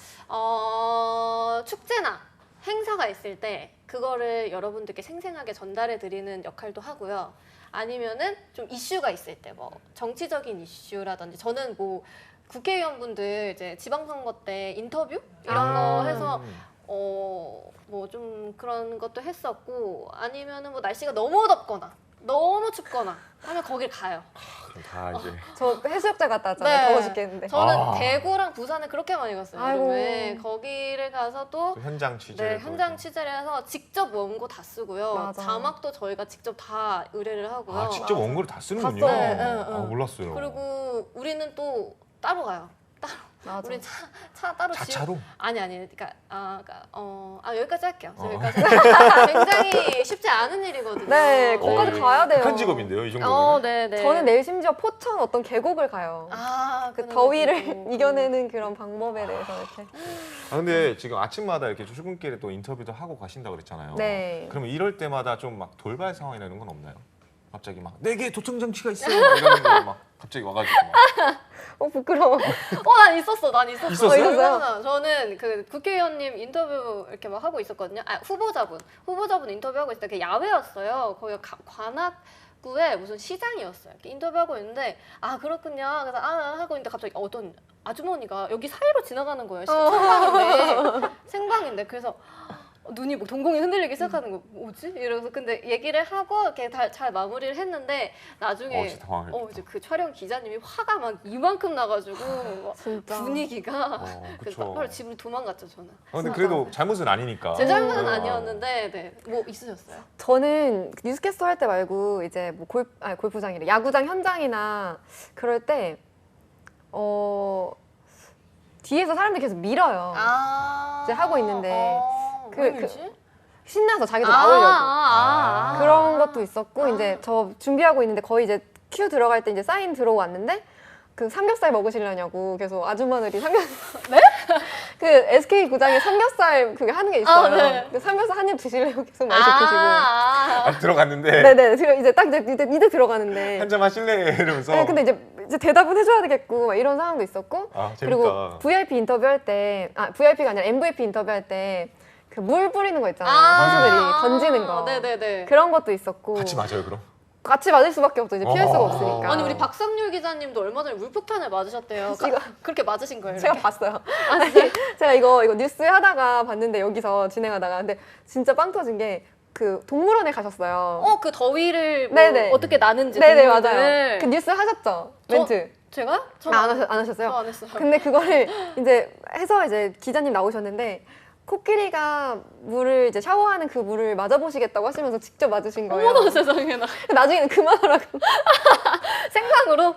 축제나 행사가 있을 때 그거를 여러분들께 생생하게 전달해 드리는 역할도 하고요. 아니면은 좀 이슈가 있을 때 뭐 정치적인 이슈라든지 저는 뭐 국회의원분들 이제 지방선거 때 인터뷰 이런 거 해서 뭐 좀 그런 것도 했었고 아니면은 뭐 날씨가 너무 덥거나 너무 춥거나 하면 거길 가요. 그럼 다 이제 저 해수욕장 갔다 왔잖아요. 네. 더워 죽겠는데. 저는 아. 대구랑 부산을 그렇게 많이 갔어요. 아이고. 여름에 거기를 가서 또 또 현장 취재를 네, 현장 취재를 해서 직접 원고 다 쓰고요. 맞아. 자막도 저희가 직접 다 의뢰를 하고요. 아 직접 원고를 다 쓰는군요. 다 써요. 네, 네, 네. 아, 몰랐어요. 그리고 우리는 또 따로 가요. 맞아. 우리 차 따로 자차로? 아니 그러니까 여기까지 할게요. 저 여기까지. 굉장히 쉽지 않은 일이거든요. 네, 거기까지 어, 가야 돼요. 극한 직업인데요, 이 정도면. 네네. 저는 내일 심지어 포천 어떤 계곡을 가요. 그 그런 더위를 것도 이겨내는 그런 방법에 대해서 이렇게. 아 근데 지금 아침마다 이렇게 출근길에 또 인터뷰도 하고 가신다고 그랬잖아요. 네. 그러면 이럴 때마다 좀 막 돌발 상황이나 이런 건 없나요? 갑자기 막 내게 도청 장치가 있어 이러는 거 막 갑자기 와가지고 막. 부끄러워. 난 있었어. 있었어요? 얼마나. 저는 그 국회의원님 인터뷰 이렇게 막 하고 있었거든요. 후보자분 인터뷰하고 있을 때 그게 야외였어요. 거기가 관악구에 무슨 시장이었어요. 이렇게 인터뷰하고 있는데 그렇군요. 그래서 하고 있는데 갑자기 어떤 아주머니가 여기 사이로 지나가는 거예요. 생방인데 그래서 눈이 뭐 동공이 흔들리기 시작하는 거 뭐지? 이러면서 근데 얘기를 하고 이렇게 잘 마무리를 했는데 나중에 진짜 당황했겠다. 이제 그 촬영 기자님이 화가 막 이만큼 나가지고 막 진짜. 분위기가 그래서 그쵸. 바로 집으로 도망갔죠 저는. 근데 그래도 잘못은 아니니까. 제 잘못은 아. 아니었는데 네. 뭐 있으셨어요? 저는 뉴스캐스터 할 때 말고 이제 뭐 골프장이래. 야구장 현장이나 그럴 때 뒤에서 사람들이 계속 밀어요. 이제 하고 있는데 왜 그- 밀지? 신나서 자기도 나오려고. 그런 그런 것도 있었고 이제 저 준비하고 있는데 거의 이제 큐 들어갈 때 이제 사인 들어왔는데 그 삼겹살 먹으시려냐고 계속 아주머니들이 네? 그 SK 구장에 삼겹살 그게 하는 게 있어요. 네. 그 삼겹살 한 입 드시려고 계속 많이 시키시고. 들어갔는데 네네. 이제 딱 이제 들어가는데. 한 잔 하실래 이러면서. 네, 근데 이제 대답은 해줘야 되겠고 막 이런 상황도 있었고. 아 재밌다. 그리고 VIP 인터뷰할 때, VIP가 아니라 MVP 인터뷰할 때 그 물 뿌리는 거 있잖아요. 선수들이 던지는 거. 네네네. 그런 것도 있었고. 같이 맞아요 그럼? 같이 맞을 수밖에 없죠. 이제 피할 수가 없으니까. 아니 우리 박상률 기자님도 얼마 전에 물폭탄을 맞으셨대요. 그렇게 맞으신 거예요? 제가 이렇게? 봤어요. 아니, 제가 이거 뉴스 하다가 봤는데 여기서 진행하다가 근데 진짜 빵 터진 게 그 동물원에 가셨어요. 그 더위를 뭐 네네. 어떻게 나는지 네네 동물들. 맞아요. 그 뉴스 하셨죠? 멘트. 제가? 안 하셨어요? 안 했어요. 근데 그거를 이제 해서 이제 기자님 나오셨는데 코끼리가 물을 이제 샤워하는 그 물을 맞아보시겠다고 하시면서 직접 맞으신 거예요. 어머나 세상에 나 나중에는 그만하라고. 생방으로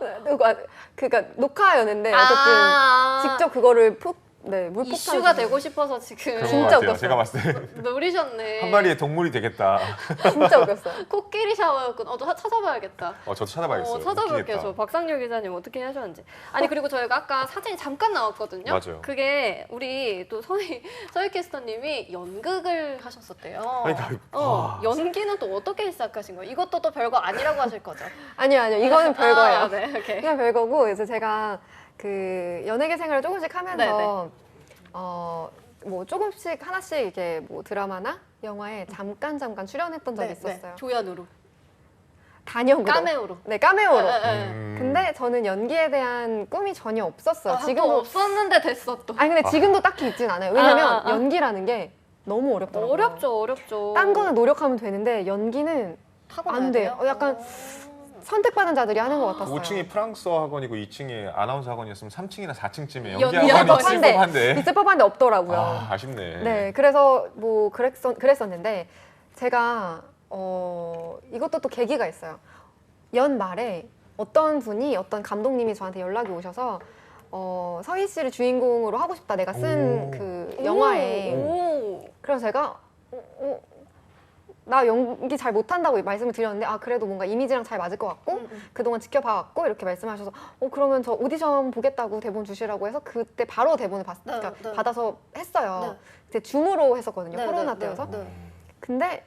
그러니까 녹화였는데 어쨌든 직접 그거를 물폭탄 이슈가 되고 싶어서 지금 그런 진짜 것 같아요. 웃겼어요. 제가 봤을 때 노리셨네. 한 마리의 동물이 되겠다. 진짜 웃겼어요. 코끼리 샤워였군. 또 찾아봐야겠다. 저도 찾아봐야겠어요. 찾아볼게요. 웃기겠다. 저 박상률 기자님 어떻게 하셨는지. 아니 그리고 저희가 아까 사진이 잠깐 나왔거든요. 맞아요. 그게 우리 또 서희 캐스터님이 연극을 하셨었대요. 아니, 와. 연기는 또 어떻게 시작하신 거예요? 이것도 또 별거 아니라고 하실 거죠? 아니요. 이거는 별거예요. 네, 오케이. 그냥 별거고 그래서 제가 그 연예계 생활을 조금씩 하면서 뭐 조금씩 하나씩 이렇게 뭐 드라마나 영화에 잠깐 출연했던 적이 있었어요. 조연으로. 단역으로. 까메오로. 네, 까메오로. 네. 근데 저는 연기에 대한 꿈이 전혀 없었어요. 지금도 지금도 없었는데 됐어 또. 아니 근데 지금도 딱히 있진 않아요. 왜냐면 아. 연기라는 게 너무 어렵더라고요. 어렵죠. 딴 거는 노력하면 되는데 연기는 타고나야 안 돼요. 약간 선택받은 자들이 하는 것 같았어요. 5층이 프랑스어 학원이고 2층이 아나운서 학원이었으면 3층이나 4층쯤에 연기 연기 학원이 학원이 있을 있을 법한데. 있을 법한데 없더라고요. 아쉽네. 네, 그래서 뭐 그랬었는데 제가 이것도 또 계기가 있어요. 연말에 어떤 감독님이 저한테 연락이 오셔서 서희 씨를 주인공으로 하고 싶다. 내가 쓴 오. 그 영화에. 그래서 제가 나 연기 잘 못한다고 말씀을 드렸는데 그래도 뭔가 이미지랑 잘 맞을 것 같고 그동안 지켜봐왔고 이렇게 말씀하셔서 그러면 저 오디션 보겠다고 대본 주시라고 해서 그때 바로 대본을 그러니까 네. 받아서 했어요. 네. 그때 줌으로 했었거든요. 네, 코로나 네, 때여서. 네. 근데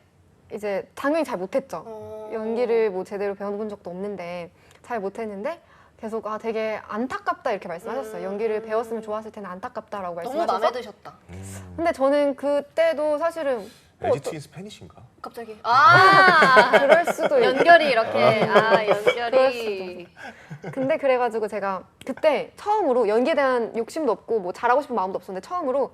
이제 당연히 잘 못했죠. 연기를 뭐 제대로 배워본 적도 없는데 잘 못했는데 계속 되게 안타깝다 이렇게 말씀하셨어요. 연기를 배웠으면 좋았을 텐데 안타깝다라고 너무 말씀하셔서. 마음에 드셨다. 근데 저는 그때도 사실은 LG 트윈스 팬이신가? 갑자기 그럴 수도 있고. 연결이 이렇게 그럴 연결이 근데 그래가지고 제가 그때 처음으로 연기에 대한 욕심도 없고 뭐 잘하고 싶은 마음도 없었는데 처음으로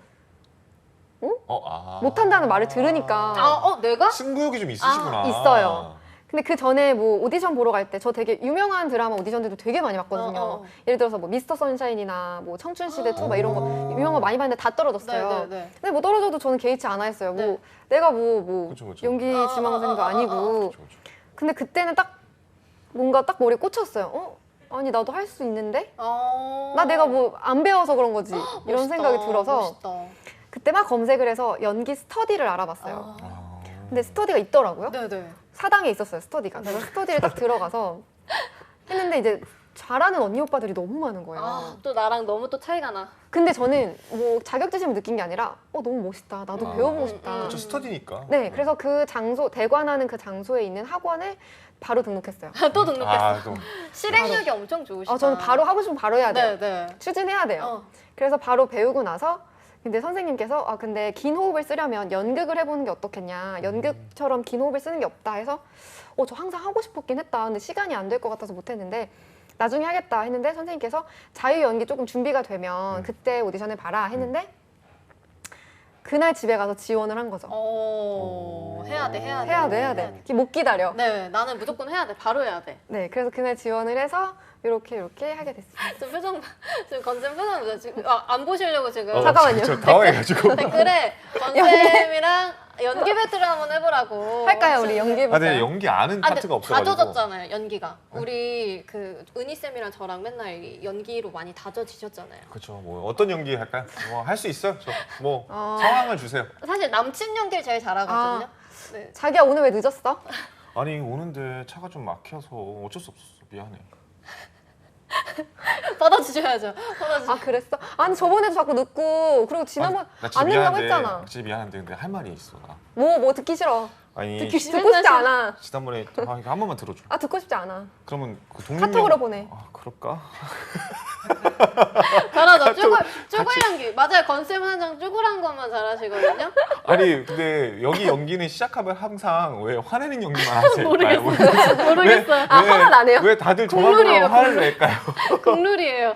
못한다는 말을 들으니까. 내가? 승부욕이 좀 있으시구나. 있어요. 근데 그 전에 뭐 오디션 보러 갈 때 저 되게 유명한 드라마 오디션들도 되게 많이 봤거든요. 예를 들어서 뭐 미스터 선샤인이나 뭐 청춘시대 2 막 이런 거 유명한 거 많이 봤는데 다 떨어졌어요. 네네네. 근데 뭐 떨어져도 저는 개의치 않아 했어요. 네. 뭐 내가 뭐 그쵸. 연기 지망생도 아니고. 그쵸. 근데 그때는 딱 뭔가 딱 머리에 꽂혔어요. 아니 나도 할 수 있는데? 나 내가 뭐 안 배워서 그런 거지. 이런 멋있다, 생각이 들어서 멋있다. 그때 막 검색을 해서 연기 스터디를 알아봤어요. 아. 근데 스터디가 있더라고요. 네네. 사당에 있었어요, 스터디가. 그래서 스터디를 딱 들어가서 했는데 이제 잘하는 언니 오빠들이 너무 많은 거예요. 또 나랑 너무 또 차이가 나. 근데 저는 뭐 자격지심을 느낀 게 아니라 너무 멋있다. 나도 배워보고 싶다. 그쵸, 스터디니까. 네, 그래서 그 장소, 대관하는 그 장소에 있는 학원에 바로 등록했어요. 또 등록했어. 또 실행력이 엄청 좋으시다. 저는 바로 하고 싶으면 바로 해야 돼요. 네네. 추진해야 돼요. 그래서 바로 배우고 나서 근데 선생님께서 근데 긴 호흡을 쓰려면 연극을 해보는 게 어떻겠냐. 연극처럼 긴 호흡을 쓰는 게 없다 해서 저 항상 하고 싶었긴 했다. 근데 시간이 안 될 것 같아서 못했는데 나중에 하겠다 했는데 선생님께서 자유 연기 조금 준비가 되면 그때 오디션을 봐라 했는데 그날 집에 가서 지원을 한 거죠. 해야 돼. 해야 돼. 못 기다려. 네, 나는 무조건 해야 돼. 바로 해야 돼. 네, 그래서 그날 지원을 해서 이렇게 하게 됐어요. 지금 표정, 지금 건쌤 표정 보세요. 지금 안 보시려고 지금. 잠깐만요. 저 당황해가지고. 댓글에 건쌤이랑 연기 배틀을 한번 해보라고. 할까요, 우리 연기 아, 근데 연기 아는 근데 파트가 없어가지고. 다져졌잖아요, 연기가. 우리 그 은희쌤이랑 저랑 맨날 연기로 많이 다져지셨잖아요. 그렇죠. 뭐 어떤 연기 할까요? 뭐 할 수 있어요. 뭐 어. 상황을 주세요. 사실 남친 연기를 제일 잘하거든요. 네. 자기야 오늘 왜 늦었어? 아니 오는데 차가 좀 막혀서 어쩔 수 없었어. 미안해. 받아주셔야죠. 아 그랬어? 아니 저번에도 자꾸 늦고 그리고 지난번 나 진짜 안 늦는다고 미안한데, 했잖아. 진짜 미안한데 근데 할 말이 있어. 나. 뭐 듣기 싫어. 아니 듣기 싫어. 듣고 싶지 않아. 지난번에 이거 한 번만 들어줘. 듣고 싶지 않아. 그러면 그 독립 카톡으로 보내. 그럴까? 잘하죠. 쭈글 연기. 맞아요. 건쌤 한장 쭈글한 것만 잘하시거든요. 아니 근데 여기 연기는 시작하면 항상 왜 화내는 연기만 하세요? 모르겠어요. 화가 나네요. 왜 다들 저만 국룰이에요, 보고 화를 낼까요? 국룰이에요.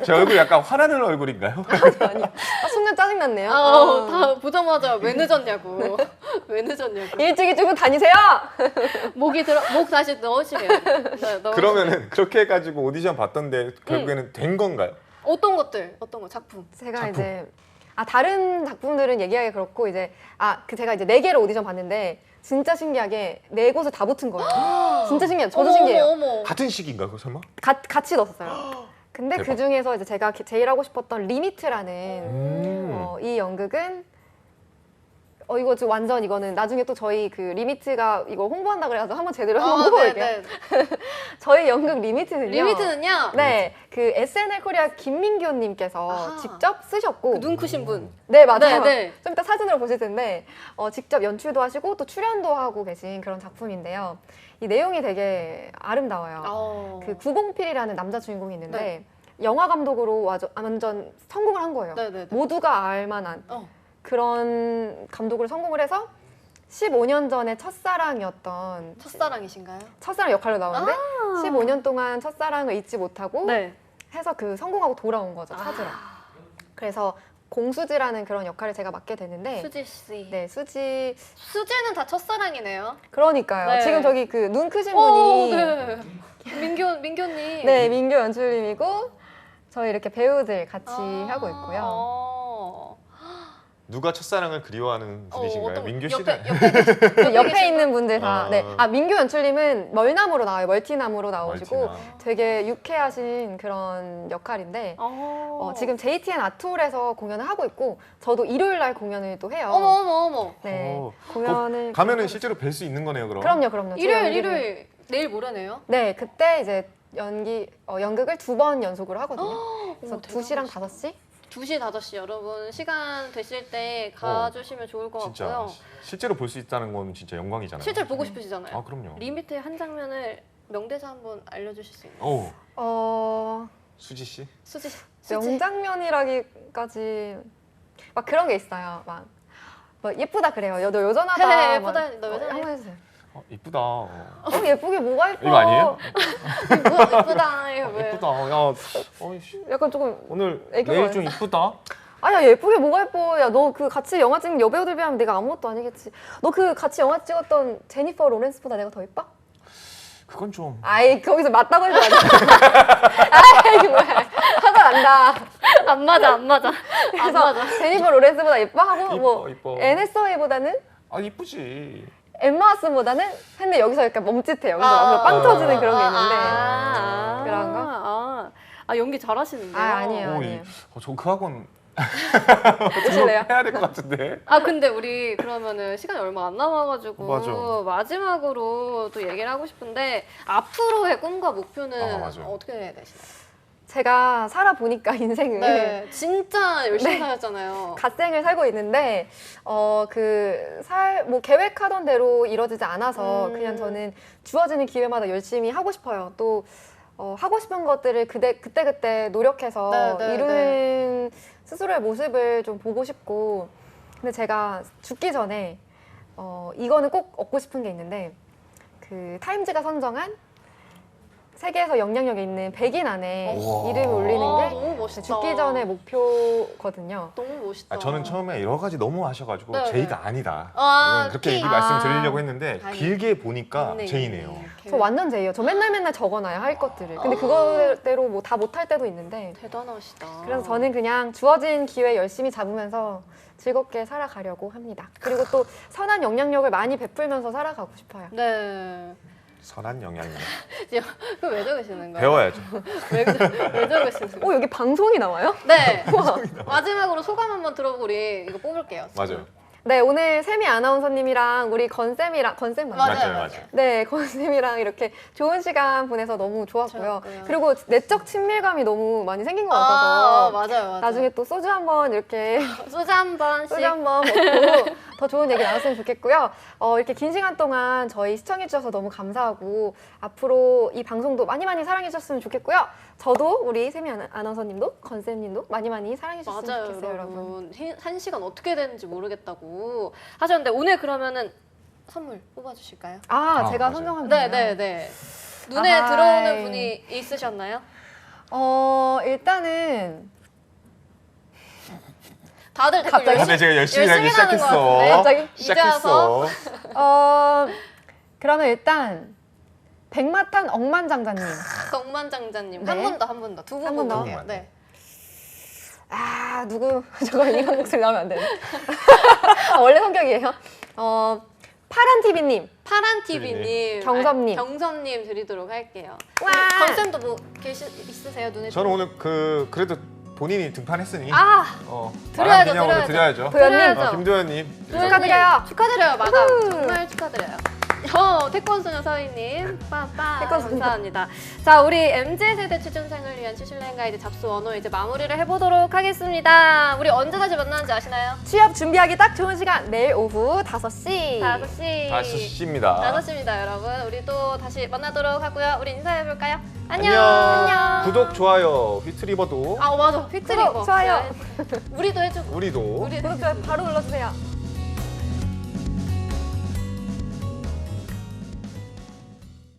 제 얼굴 약간 화나는 얼굴인가요? 아니야. 순간 짜증났네요. 다 보자마자 왜 늦었냐고. 왜 늦었냐고. 일찍 주고 다니세요. 목 다시 넣으시래요. 네, 그러면은 그렇게 해가지고 오디션 봤던데 결국에는 된 건가요? 어떤 거 작품. 제가 작품. 이제 다른 작품들은 얘기하기 그렇고 이제 제가 이제 4개를 오디션 봤는데 진짜 신기하게 4곳을 다 붙은 거예요. 진짜 신기해요. 저도 신기해요. 어머. 같은 시기인가요, 그 설마? 같이 넣었어요. 근데 대박. 그 중에서 이제 제가 제일 하고 싶었던 리미트라는 이 연극은 이거 지금 완전 이거는 나중에 또 저희 그 리미트가 이거 홍보한다 그래서 한번 제대로 한번 뽑아볼게요. 네. 저희 연극 리미트는요. 리미트는요. 네, 그 SNL 코리아 김민규님께서 아하. 직접 쓰셨고, 눈 크신 분. 네 맞아요. 네. 좀 이따 사진으로 보실 텐데 직접 연출도 하시고 또 출연도 하고 계신 그런 작품인데요. 이 내용이 되게 아름다워요. 그 구봉필이라는 남자 주인공이 있는데 영화 감독으로 완전 성공을 한 거예요. 네네네. 모두가 알만한 그런 감독으로 성공을 해서 15년 전에 첫사랑이었던 첫사랑이신가요? 첫사랑 역할로 나오는데 15년 동안 첫사랑을 잊지 못하고 해서 그 성공하고 돌아온 거죠, 찾으러. 그래서 공수지라는 그런 역할을 제가 맡게 되는데 수지 씨. 네, 수지는 다 첫사랑이네요. 그러니까요. 네. 지금 저기 그 눈 크신 분이 네. 민교님. 네, 민규 연출님이고 저희 이렇게 배우들 같이 하고 있고요. 누가 첫사랑을 그리워하는 분이신가요? 어떤 민규 씨는? 옆에 있는 분들 다. 아. 네. 민규 연출님은 멀나무로 나와요. 멀티나무로 나오시고 멀티나. 되게 유쾌하신 그런 역할인데 지금 JTN 아트홀에서 공연을 하고 있고 저도 일요일 날 공연을 또 해요. 어머. 네. 그 공연을 가면은 실제로 뵐 수 있는 거네요, 그럼? 그럼요. 일요일 내일 모레네요. 네, 그때 이제 연극을 2번 연속으로 하거든요. 그래서 2시랑 5시? 2시, 5시 여러분 시간 되실 때 가주시면 좋을 것 진짜 같고요. 실제로 볼 수 있다는 건 진짜 영광이잖아요. 실제로 보고 싶으시잖아요. 그럼요. 리미트의 한 장면을 명대사 한번 알려주실 수 있나요? 수지 씨? 수지. 명장면이라기까지 막 그런 게 있어요. 막 예쁘다 그래요. 너 여전하다. 예쁘다. 너 여전해. 한번 해주세요. 이쁘다. 예쁘게 뭐가 예뻐? 이거 아니에요? 예쁘다. 이거 왜? 이쁘다. 야, 약간 조금 오늘 애교 내일 많이 좀 이쁘다. 아야 예쁘게 뭐가 예뻐. 야 너 그 같이 영화 찍는 여배우들 비하면 내가 아무것도 아니겠지. 너 그 같이 영화 찍었던 제니퍼 로렌스보다 내가 더 예뻐? 그건 좀. 아이 거기서 맞다고 해도 안 돼. 아이 이게 뭐야. 화가 난다. 안 맞아, 안 맞아. 안 그래서 맞아. 제니퍼 로렌스보다 예뻐 하고 뭐 이뻐. 애네 서웨이보다는 아 이쁘지. 엠마 왓슨보다는 근데 여기서 약간 멈칫해요. 여기서 앞으로 빵 터지는 그런 게 있는데. 그런 거? 연기 잘하시는데요? 아니에요. 오, 저그 학원 오실래요? 해야 될 것 같은데. 근데 우리 그러면은 시간이 얼마 안 남아가지고 맞아. 마지막으로 또 얘기를 하고 싶은데 앞으로의 꿈과 목표는 맞아. 어떻게 되시나요? 제가 살아보니까 인생을 네, 진짜 열심히 사셨잖아요. 갓생을 살고 있는데 뭐 계획하던 대로 이루어지지 않아서 그냥 저는 주어지는 기회마다 열심히 하고 싶어요. 또 하고 싶은 것들을 그때 노력해서 네, 이루는 스스로의 모습을 좀 보고 싶고. 근데 제가 죽기 전에 이거는 꼭 얻고 싶은 게 있는데 그 타임즈가 선정한 세계에서 영향력이 있는 100인 안에 우와. 이름을 올리는 게 너무 멋있다. 죽기 전에 목표거든요. 너무 멋있다. 저는 처음에 여러 가지 너무 하셔가지고 네, 제이가 아니다. 그렇게 T. 얘기 말씀드리려고 했는데 다행이네. 길게 보니까 맞네. 제이네요. 저 완전 제예요. 저 맨날 적어놔요 할 것들을. 근데 그거대로 뭐 다 못할 때도 있는데. 대단하시다. 그래서 저는 그냥 주어진 기회 열심히 잡으면서 즐겁게 살아가려고 합니다. 그리고 또 선한 영향력을 많이 베풀면서 살아가고 싶어요. 네. 선한 영향력. 그럼 왜 적으시는 거예요? 배워야죠. 왜 적으시는 거예요? 여기 방송이 나와요? 네. 마지막으로 소감 한번 들어보고 우리 이거 뽑을게요. 맞아요. 네, 오늘 세미 아나운서님이랑 우리 건쌤이랑 건쌤 맞나요? 맞아요. 네, 건쌤이랑 이렇게 좋은 시간 보내서 너무 좋았고요. 좋았고요. 그리고 내적 친밀감이 너무 많이 생긴 것 같아서 맞아요. 나중에 또 소주 한번 이렇게 소주 한 번씩. 소주 한번 먹고 더 좋은 얘기 나눴으면 좋겠고요. 이렇게 긴 시간 동안 저희 시청해주셔서 너무 감사하고 앞으로 이 방송도 많이 사랑해주셨으면 좋겠고요. 저도 우리 세미 아나운서님도 건쌤님도 많이 사랑해주셨으면 맞아요, 좋겠어요, 여러분. 여러분. 한 시간 어떻게 되는지 모르겠다고 하셨는데 오늘 그러면은 선물 뽑아주실까요? 제가 맞아요. 선정합니다. 네. 눈에 아하이. 들어오는 분이 있으셨나요? 일단은 다들 댓글 갑자기? 다들 제가 열심히 하기 열심히 하는 것 시작했어. 같은데? 갑자기? 시작했어. 그러면 일단 백마탄 억만장자님. 덕만장자님 네. 한 분 더 두 분 한분 더? 뽑을게요. 네. 누구 저거 이런 목소리 나오면 안 되네. 원래 성격이에요. 파란 TV님. 파란 TV님, 경섭님. 경섭님 드리도록 할게요. 와. 건쌤도 뭐 있으세요 눈에? 저는 오늘 그래도 본인이 등판했으니 드려야죠, 기념으로 드려야죠. 드려야죠. 도현님. 김도현님. 축하드려요. 축하드려요, 마담. 정말 축하드려요. 태권소녀 서희님, 빠빠. 태권소녀. 감사합니다. 자, 우리 MZ세대 취준생을 위한 취실랭 가이드 잡수 원호 이제 마무리를 해보도록 하겠습니다. 우리 언제 다시 만나는지 아시나요? 취업 준비하기 딱 좋은 시간 내일 오후 5시. 5시. 5시입니다. 5시입니다, 여러분. 우리 또 다시 만나도록 하고요. 우리 인사해볼까요? 안녕. 안녕. 구독, 좋아요, 휘트리버도 맞아. 휘트리버. 좋아요. 우리도 해줘. 우리도 구독, 좋아요 바로 눌러주세요.